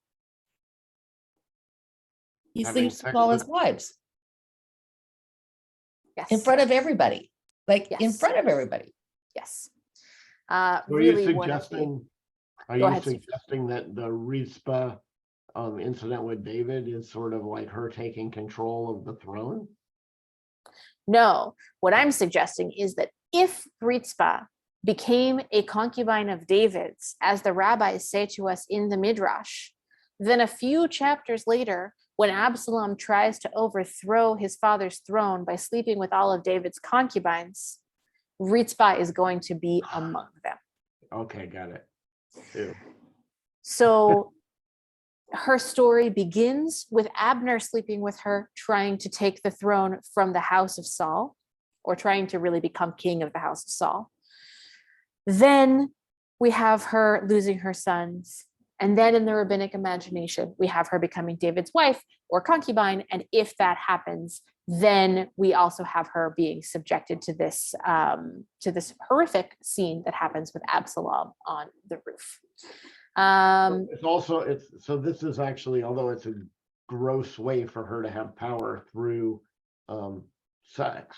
He Having sleeps with sex all with- his wives yes, in front of everybody, like in Yes. front of everybody. yes. Are Really you one of the- suggesting, are Go you ahead, Steve. suggesting that the Rizpah incident with David is sort of like her taking control of the throne? No, what I'm suggesting is that if Ritzpah became a concubine of David's, as the rabbis say to us in the Midrash, then a few chapters later, when Absalom tries to overthrow his father's throne by sleeping with all of David's concubines, Ritzpah is going to be among them. Okay, got it. Ew. So her story begins with Abner sleeping with her, trying to take the throne from the house of Saul, or trying to really become king of the house of Saul. Then we have her losing her sons. And then in the rabbinic imagination, we have her becoming David's wife or concubine. And if that happens, then we also have her being subjected to this horrific scene that happens with Absalom on the roof. So this is actually, although it's a gross way for her to have power through sex,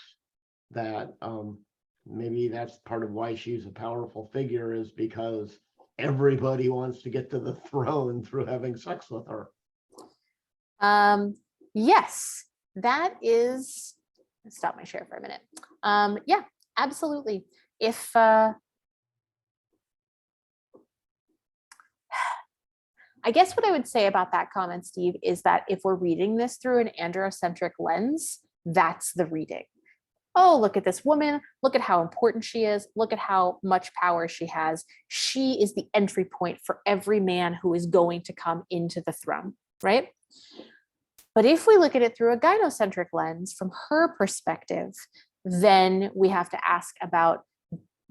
that maybe that's part of why she's a powerful figure, is because everybody wants to get to the throne through having sex with her. Yes, that is, stop my share for a minute. Yeah, absolutely. If I guess what I would say about that comment, Steve, is that if we're reading this through an androcentric lens, that's the reading. Oh, look at this woman. Look at how important she is. Look at how much power she has. She is the entry point for every man who is going to come into the throne, right? But if we look at it through a gynocentric lens, from her perspective, then we have to ask about,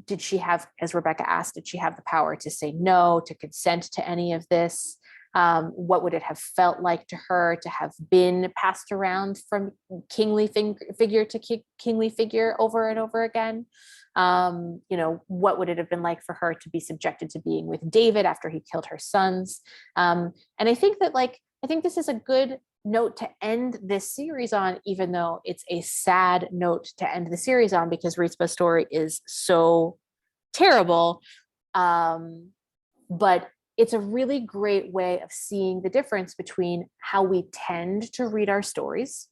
did she have, as Rebecca asked, did she have the power to say no, to consent to any of this? What would it have felt like to her to have been passed around from kingly figure to kingly figure over and over again? What would it have been like for her to be subjected to being with David after he killed her sons? And I think that, I think this is a good note to end this series on, even though it's a sad note to end the series on, because Ritzpah's story is so terrible. But it's a really great way of seeing the difference between how we tend to read our stories,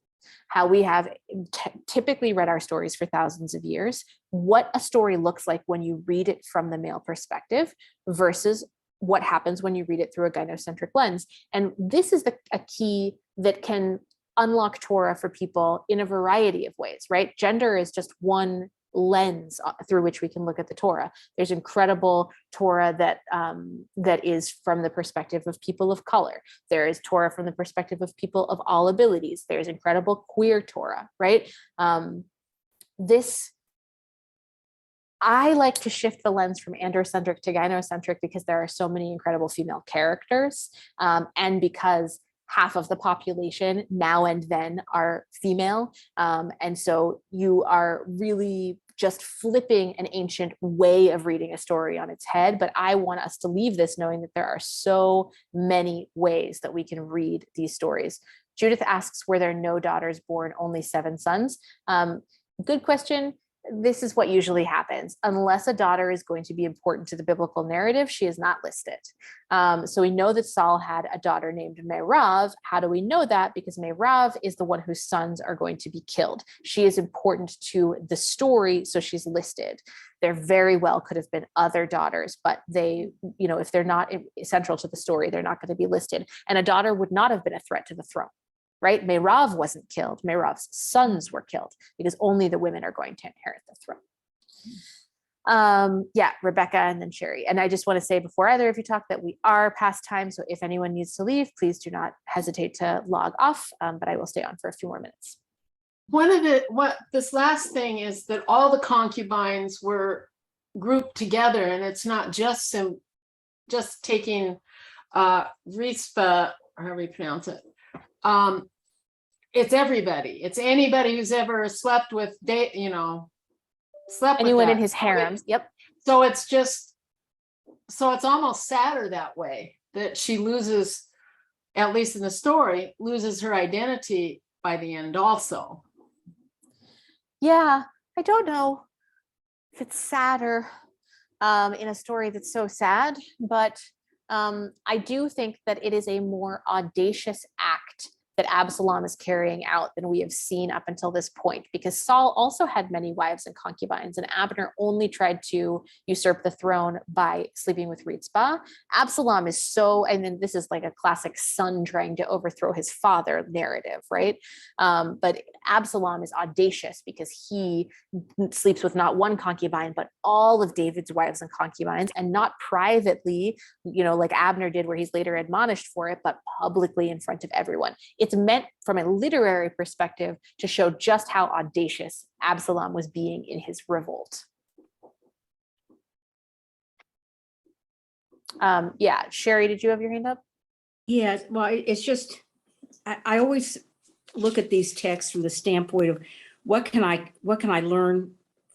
how we have typically read our stories for thousands of years, what a story looks like when you read it from the male perspective versus what happens when you read it through a gynocentric lens. And this is a key that can unlock Torah for people in a variety of ways, right? Gender is just one lens through which we can look at the Torah. There's incredible Torah that is from the perspective of people of color. There is Torah from the perspective of people of all abilities. There's incredible queer Torah, right? I like to shift the lens from androcentric to gynocentric because there are so many incredible female characters, and because half of the population now and then are female. And so you are really just flipping an ancient way of reading a story on its head. But I want us to leave this knowing that there are so many ways that we can read these stories. Judith asks, were there no daughters born, only 7 sons? Good question. This is what usually happens. Unless a daughter is going to be important to the biblical narrative, she is not listed. So we know that Saul had a daughter named Merav. How do we know that? Because Merav is the one whose sons are going to be killed. She is important to the story, so she's listed. There very well could have been other daughters, but they, if they're not central to the story, they're not going to be listed. And a daughter would not have been a threat to the throne. Right? Merav wasn't killed. Merav's sons were killed because only the women are going to inherit the throne. Rebecca and then Sherry. And I just want to say before either of you talk that we are past time. So if anyone needs to leave, please do not hesitate to log off, but I will stay on for a few more minutes. What this last thing is that all the concubines were grouped together, and it's not just taking Rispa, or however you pronounce it. It's everybody. It's anybody who's ever slept with, slept anyone with in his harem. Yep. So it's almost sadder that way, that she loses, at least in the story, loses her identity by the end also. Yeah, I don't know if it's sadder in a story that's so sad, but I do think that it is a more audacious act that Absalom is carrying out than we have seen up until this point, because Saul also had many wives and concubines, and Abner only tried to usurp the throne by sleeping with Ritzpah. Absalom is and then this is like a classic son trying to overthrow his father narrative, right? But Absalom is audacious because he sleeps with not one concubine, but all of David's wives and concubines, and not privately, like Abner did, where he's later admonished for it, but publicly in front of everyone. It's meant from a literary perspective to show just how audacious Absalom was being in his revolt. Sherry, did you have your hand up? Yeah, well, it's just, I always look at these texts from the standpoint of what can I learn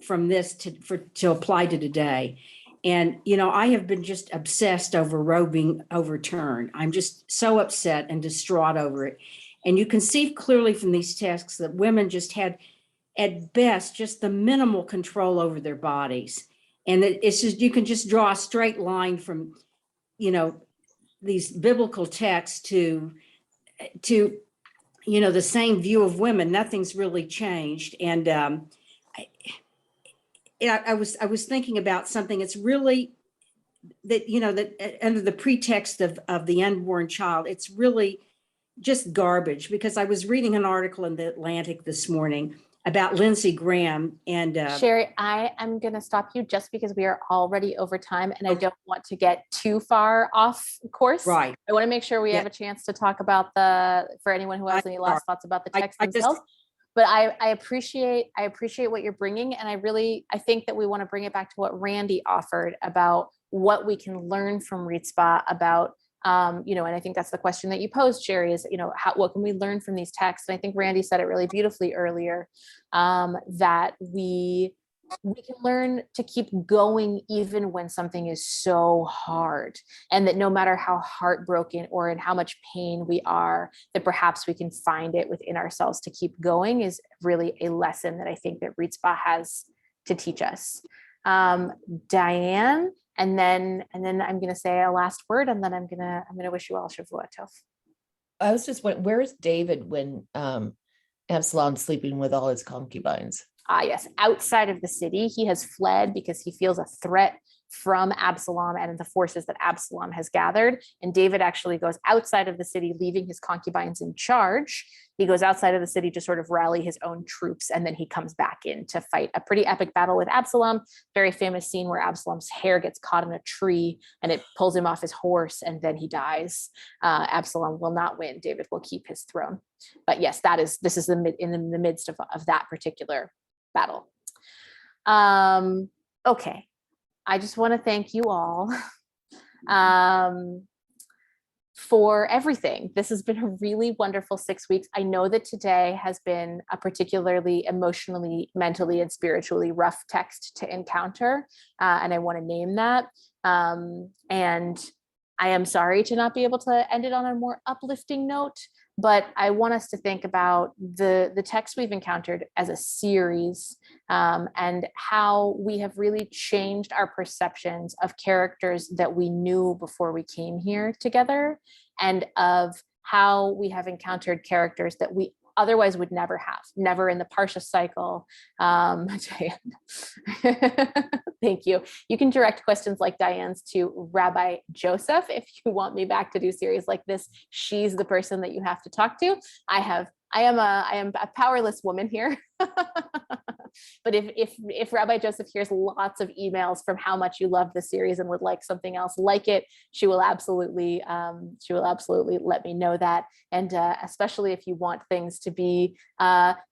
from this to apply to today. And, I have been just obsessed over Roe being overturned. I'm just so upset and distraught over it. And you can see clearly from these texts that women just had, at best, just the minimal control over their bodies. And it's just, you can just draw a straight line from, these biblical texts to the same view of women. Nothing's really changed. And I was thinking about something. It's really that, that under the pretext of the unborn child, it's really just garbage, because I was reading an article in the Atlantic this morning about Lindsey Graham and Sherry, I am going to stop you just because we are already over time, and I don't want to get too far off course. Right. I want to make sure we have a chance to talk about for anyone who has any last thoughts about the text themselves. But I appreciate what you're bringing. And I think that we want to bring it back to what Randy offered about what we can learn from Ritzpah about, and I think that's the question that you posed, Sherry, is, what can we learn from these texts? And I think Randy said it really beautifully earlier, that we can learn to keep going even when something is so hard, and that no matter how heartbroken or in how much pain we are, that perhaps we can find it within ourselves to keep going, is really a lesson that I think that Ritzpah has to teach us. Diane, then I'm gonna say a last word, and then I'm gonna wish you all Shavua Tov. I was just wondering, where is David when Absalom's sleeping with all his concubines? Ah, yes, outside of the city. He has fled because he feels a threat from Absalom and the forces that Absalom has gathered. And David actually goes outside of the city, leaving his concubines in charge. He goes outside of the city to sort of rally his own troops, and then he comes back in to fight a pretty epic battle with Absalom. Very famous scene where Absalom's hair gets caught in a tree and it pulls him off his horse, and then he dies. Absalom will not win. David will keep his throne. But yes, this is in the midst of that particular battle. Okay. I just want to thank you all for everything. This has been a really wonderful 6 weeks. I know that today has been a particularly emotionally, mentally, and spiritually rough text to encounter, and I want to name that. And I am sorry to not be able to end it on a more uplifting note, but I want us to think about the text we've encountered as a series, and how we have really changed our perceptions of characters that we knew before we came here together, and of how we have encountered characters that we otherwise would never in the Parsha cycle. Thank you. You can direct questions like Diane's to Rabbi Joseph if you want me back to do series like this. She's the person that you have to talk to. I am a powerless woman here. But if Rabbi Joseph hears lots of emails from how much you love the series and would like something else like it, she will absolutely let me know that. And especially if you want things to be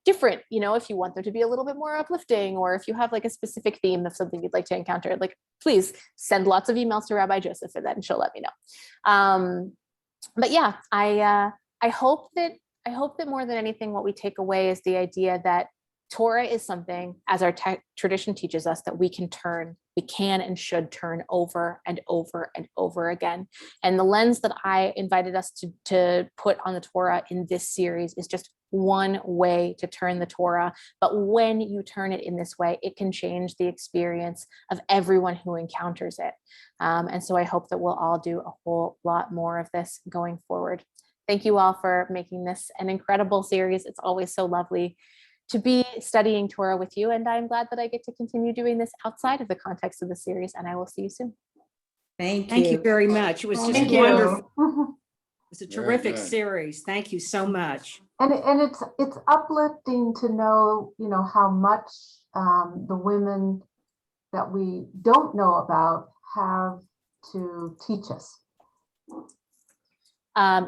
different, if you want them to be a little bit more uplifting, or if you have like a specific theme of something you'd like to encounter, like please send lots of emails to Rabbi Joseph, and then she'll let me know. But yeah, I hope that more than anything, what we take away is the idea that Torah is something, as our tradition teaches us, that we can and should turn over and over and over again. And the lens that I invited us to put on the Torah in this series is just one way to turn the Torah. But when you turn it in this way, it can change the experience of everyone who encounters it. And so I hope that we'll all do a whole lot more of this going forward. Thank you all for making this an incredible series. It's always so lovely to be studying Torah with you, and I'm glad that I get to continue doing this outside of the context of the series, and I will see you soon. Thank you very much. It was just Thank wonderful. you. It's a terrific series. Thank you so much. And it's uplifting to know, how much the women that we don't know about have to teach us.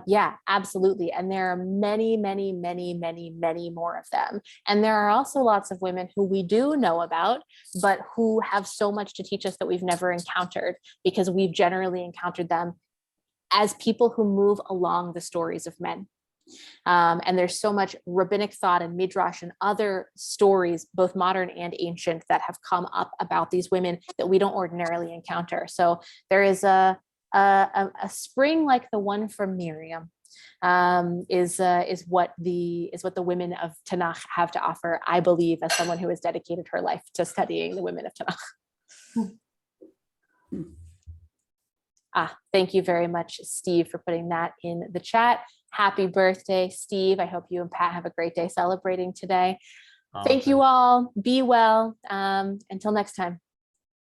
Yeah, absolutely. And there are many, many, many, many, many more of them. And there are also lots of women who we do know about, but who have so much to teach us that we've never encountered, because we've generally encountered them as people who move along the stories of men. And there's so much rabbinic thought and midrash and other stories, both modern and ancient, that have come up about these women that we don't ordinarily encounter. So there is a spring like the one from Miriam is what the women of Tanakh have to offer, I believe, as someone who has dedicated her life to studying the women of Tanakh. Thank you very much, Steve, for putting that in the chat. Happy birthday, Steve. I hope you and Pat have a great day celebrating today. Thank you all. Be well. Until next time.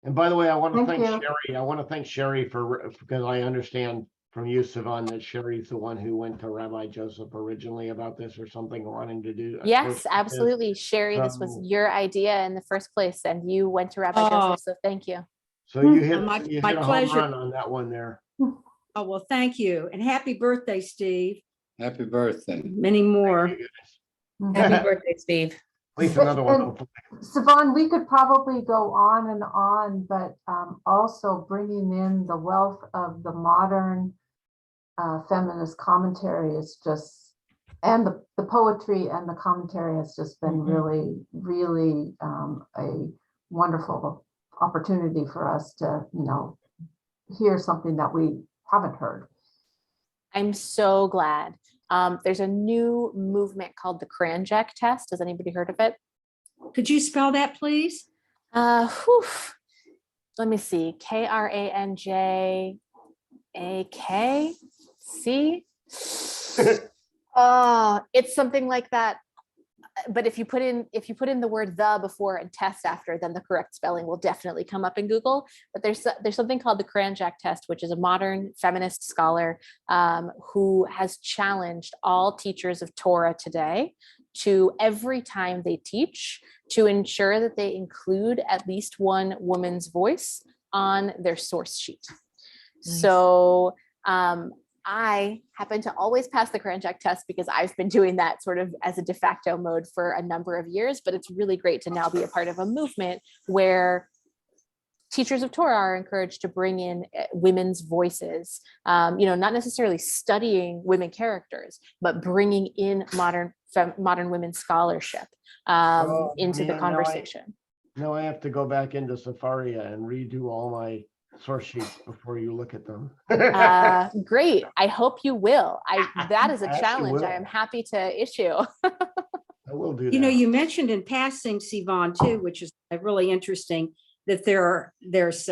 And by the way, I want to Thank thank you. Sherry. I want to thank Sherry because I understand from you, Sivan, that Sherry's the one who went to Rabbi Joseph originally about this or something, wanting to do. Yes, absolutely. Sherry, this was your idea in the first place, and you went to Rabbi Joseph, so thank you. So you hit, My you hit a pleasure. home run on that one there. Oh, well, thank you. And happy birthday, Steve. Happy birthday. Many more. Happy birthday, Steve. At least another one. Sivan, we could probably go on and on, but also bringing in the wealth of the modern feminist commentary is just, and the poetry and the commentary has just been really, really a wonderful opportunity for us to, hear something that we haven't heard. I'm so glad. There's a new movement called the Kranjak test. Has anybody heard of it? Could you spell that, please? let me see, Kranjak-C. Oh, it's something like that. But if you put in the word the before and test after, then the correct spelling will definitely come up in Google. But there's something called the Kranjak test, which is a modern feminist scholar who has challenged all teachers of Torah today to, every time they teach, to ensure that they include at least one woman's voice on their source sheet. Nice. So I happen to always pass the Kranjak test because I've been doing that sort of as a de facto mode for a number of years, but it's really great to now be a part of a movement where teachers of Torah are encouraged to bring in women's voices, not necessarily studying women characters, but bringing in modern women's scholarship into the conversation. Now I have to go back into Safaria and redo all my source sheets before you look at them. Great. I hope you will. That is a I challenge will. I am happy to issue. I will do that. You know, you mentioned in passing, Sivan, too, which is really interesting, that there's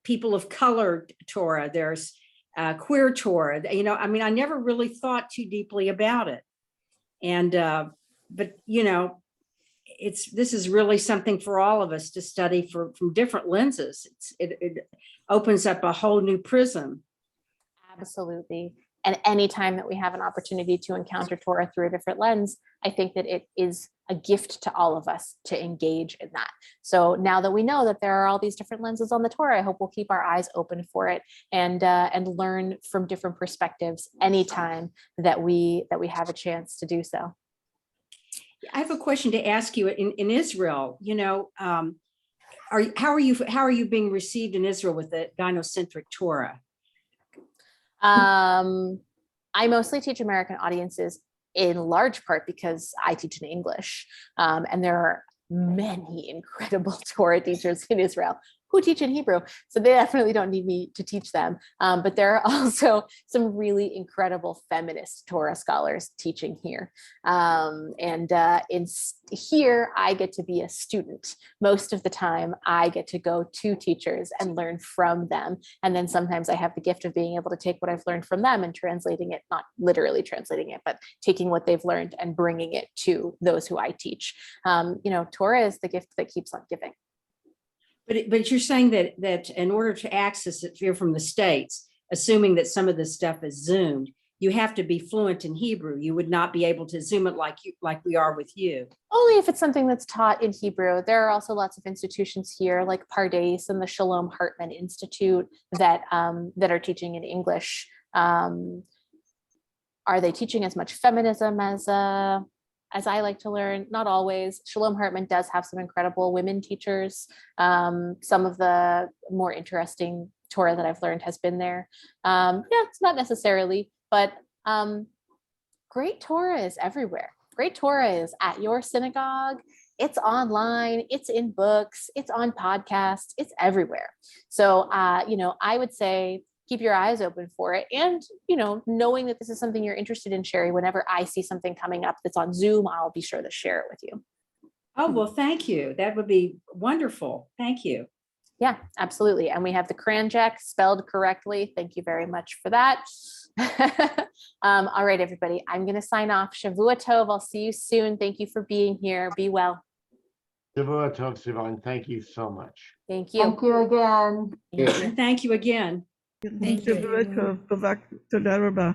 people of color Torah, there's queer Torah. I mean, I never really thought too deeply about it. And but this is really something for all of us to study from different lenses. It opens up a whole new prism. Absolutely. And anytime that we have an opportunity to encounter Torah through a different lens, I think that it is a gift to all of us to engage in that. So now that we know that there are all these different lenses on the Torah, I hope we'll keep our eyes open for it and learn from different perspectives anytime that we have a chance to do so. I have a question to ask you. In Israel, how are you being received in Israel with the gynocentric Torah? I mostly teach American audiences in large part because I teach in English, and there are many incredible Torah teachers in Israel who teach in Hebrew, so they definitely don't need me to teach them. But there are also some really incredible feminist Torah scholars teaching here. Here, I get to be a student. Most of the time, I get to go to teachers and learn from them. And then sometimes I have the gift of being able to take what I've learned from them and translating it, not literally translating it, but taking what they've learned and bringing it to those who I teach. Torah is the gift that keeps on giving. But you're saying that in order to access it here from the States, assuming that some of this stuff is Zoomed, you have to be fluent in Hebrew. You would not be able to Zoom it like we are with you. Only if it's something that's taught in Hebrew. There are also lots of institutions here like Pardes and the Shalom Hartman Institute that are teaching in English. Are they teaching as much feminism as I like to learn? Not always. Shalom Hartman does have some incredible women teachers. Some of the more interesting Torah that I've learned has been there. It's not necessarily, but great Torah is everywhere. Great Torah is at your synagogue. It's online. It's in books. It's on podcasts. It's everywhere. So, I would say keep your eyes open for it. And, knowing that this is something you're interested in, Sherry, whenever I see something coming up that's on Zoom, I'll be sure to share it with you. Oh, well, thank you. That would be wonderful. Thank you. Yeah, absolutely. And we have the Kranjak spelled correctly. Thank you very much for that. All right, everybody, I'm going to sign off. Shavua Tov. I'll see you soon. Thank you for being here. Be well. Shavua Tov, Sivan. Thank you so much. Thank you. Thank you again. And thank you again. Thank you. שבוע טוב, תודה רבה.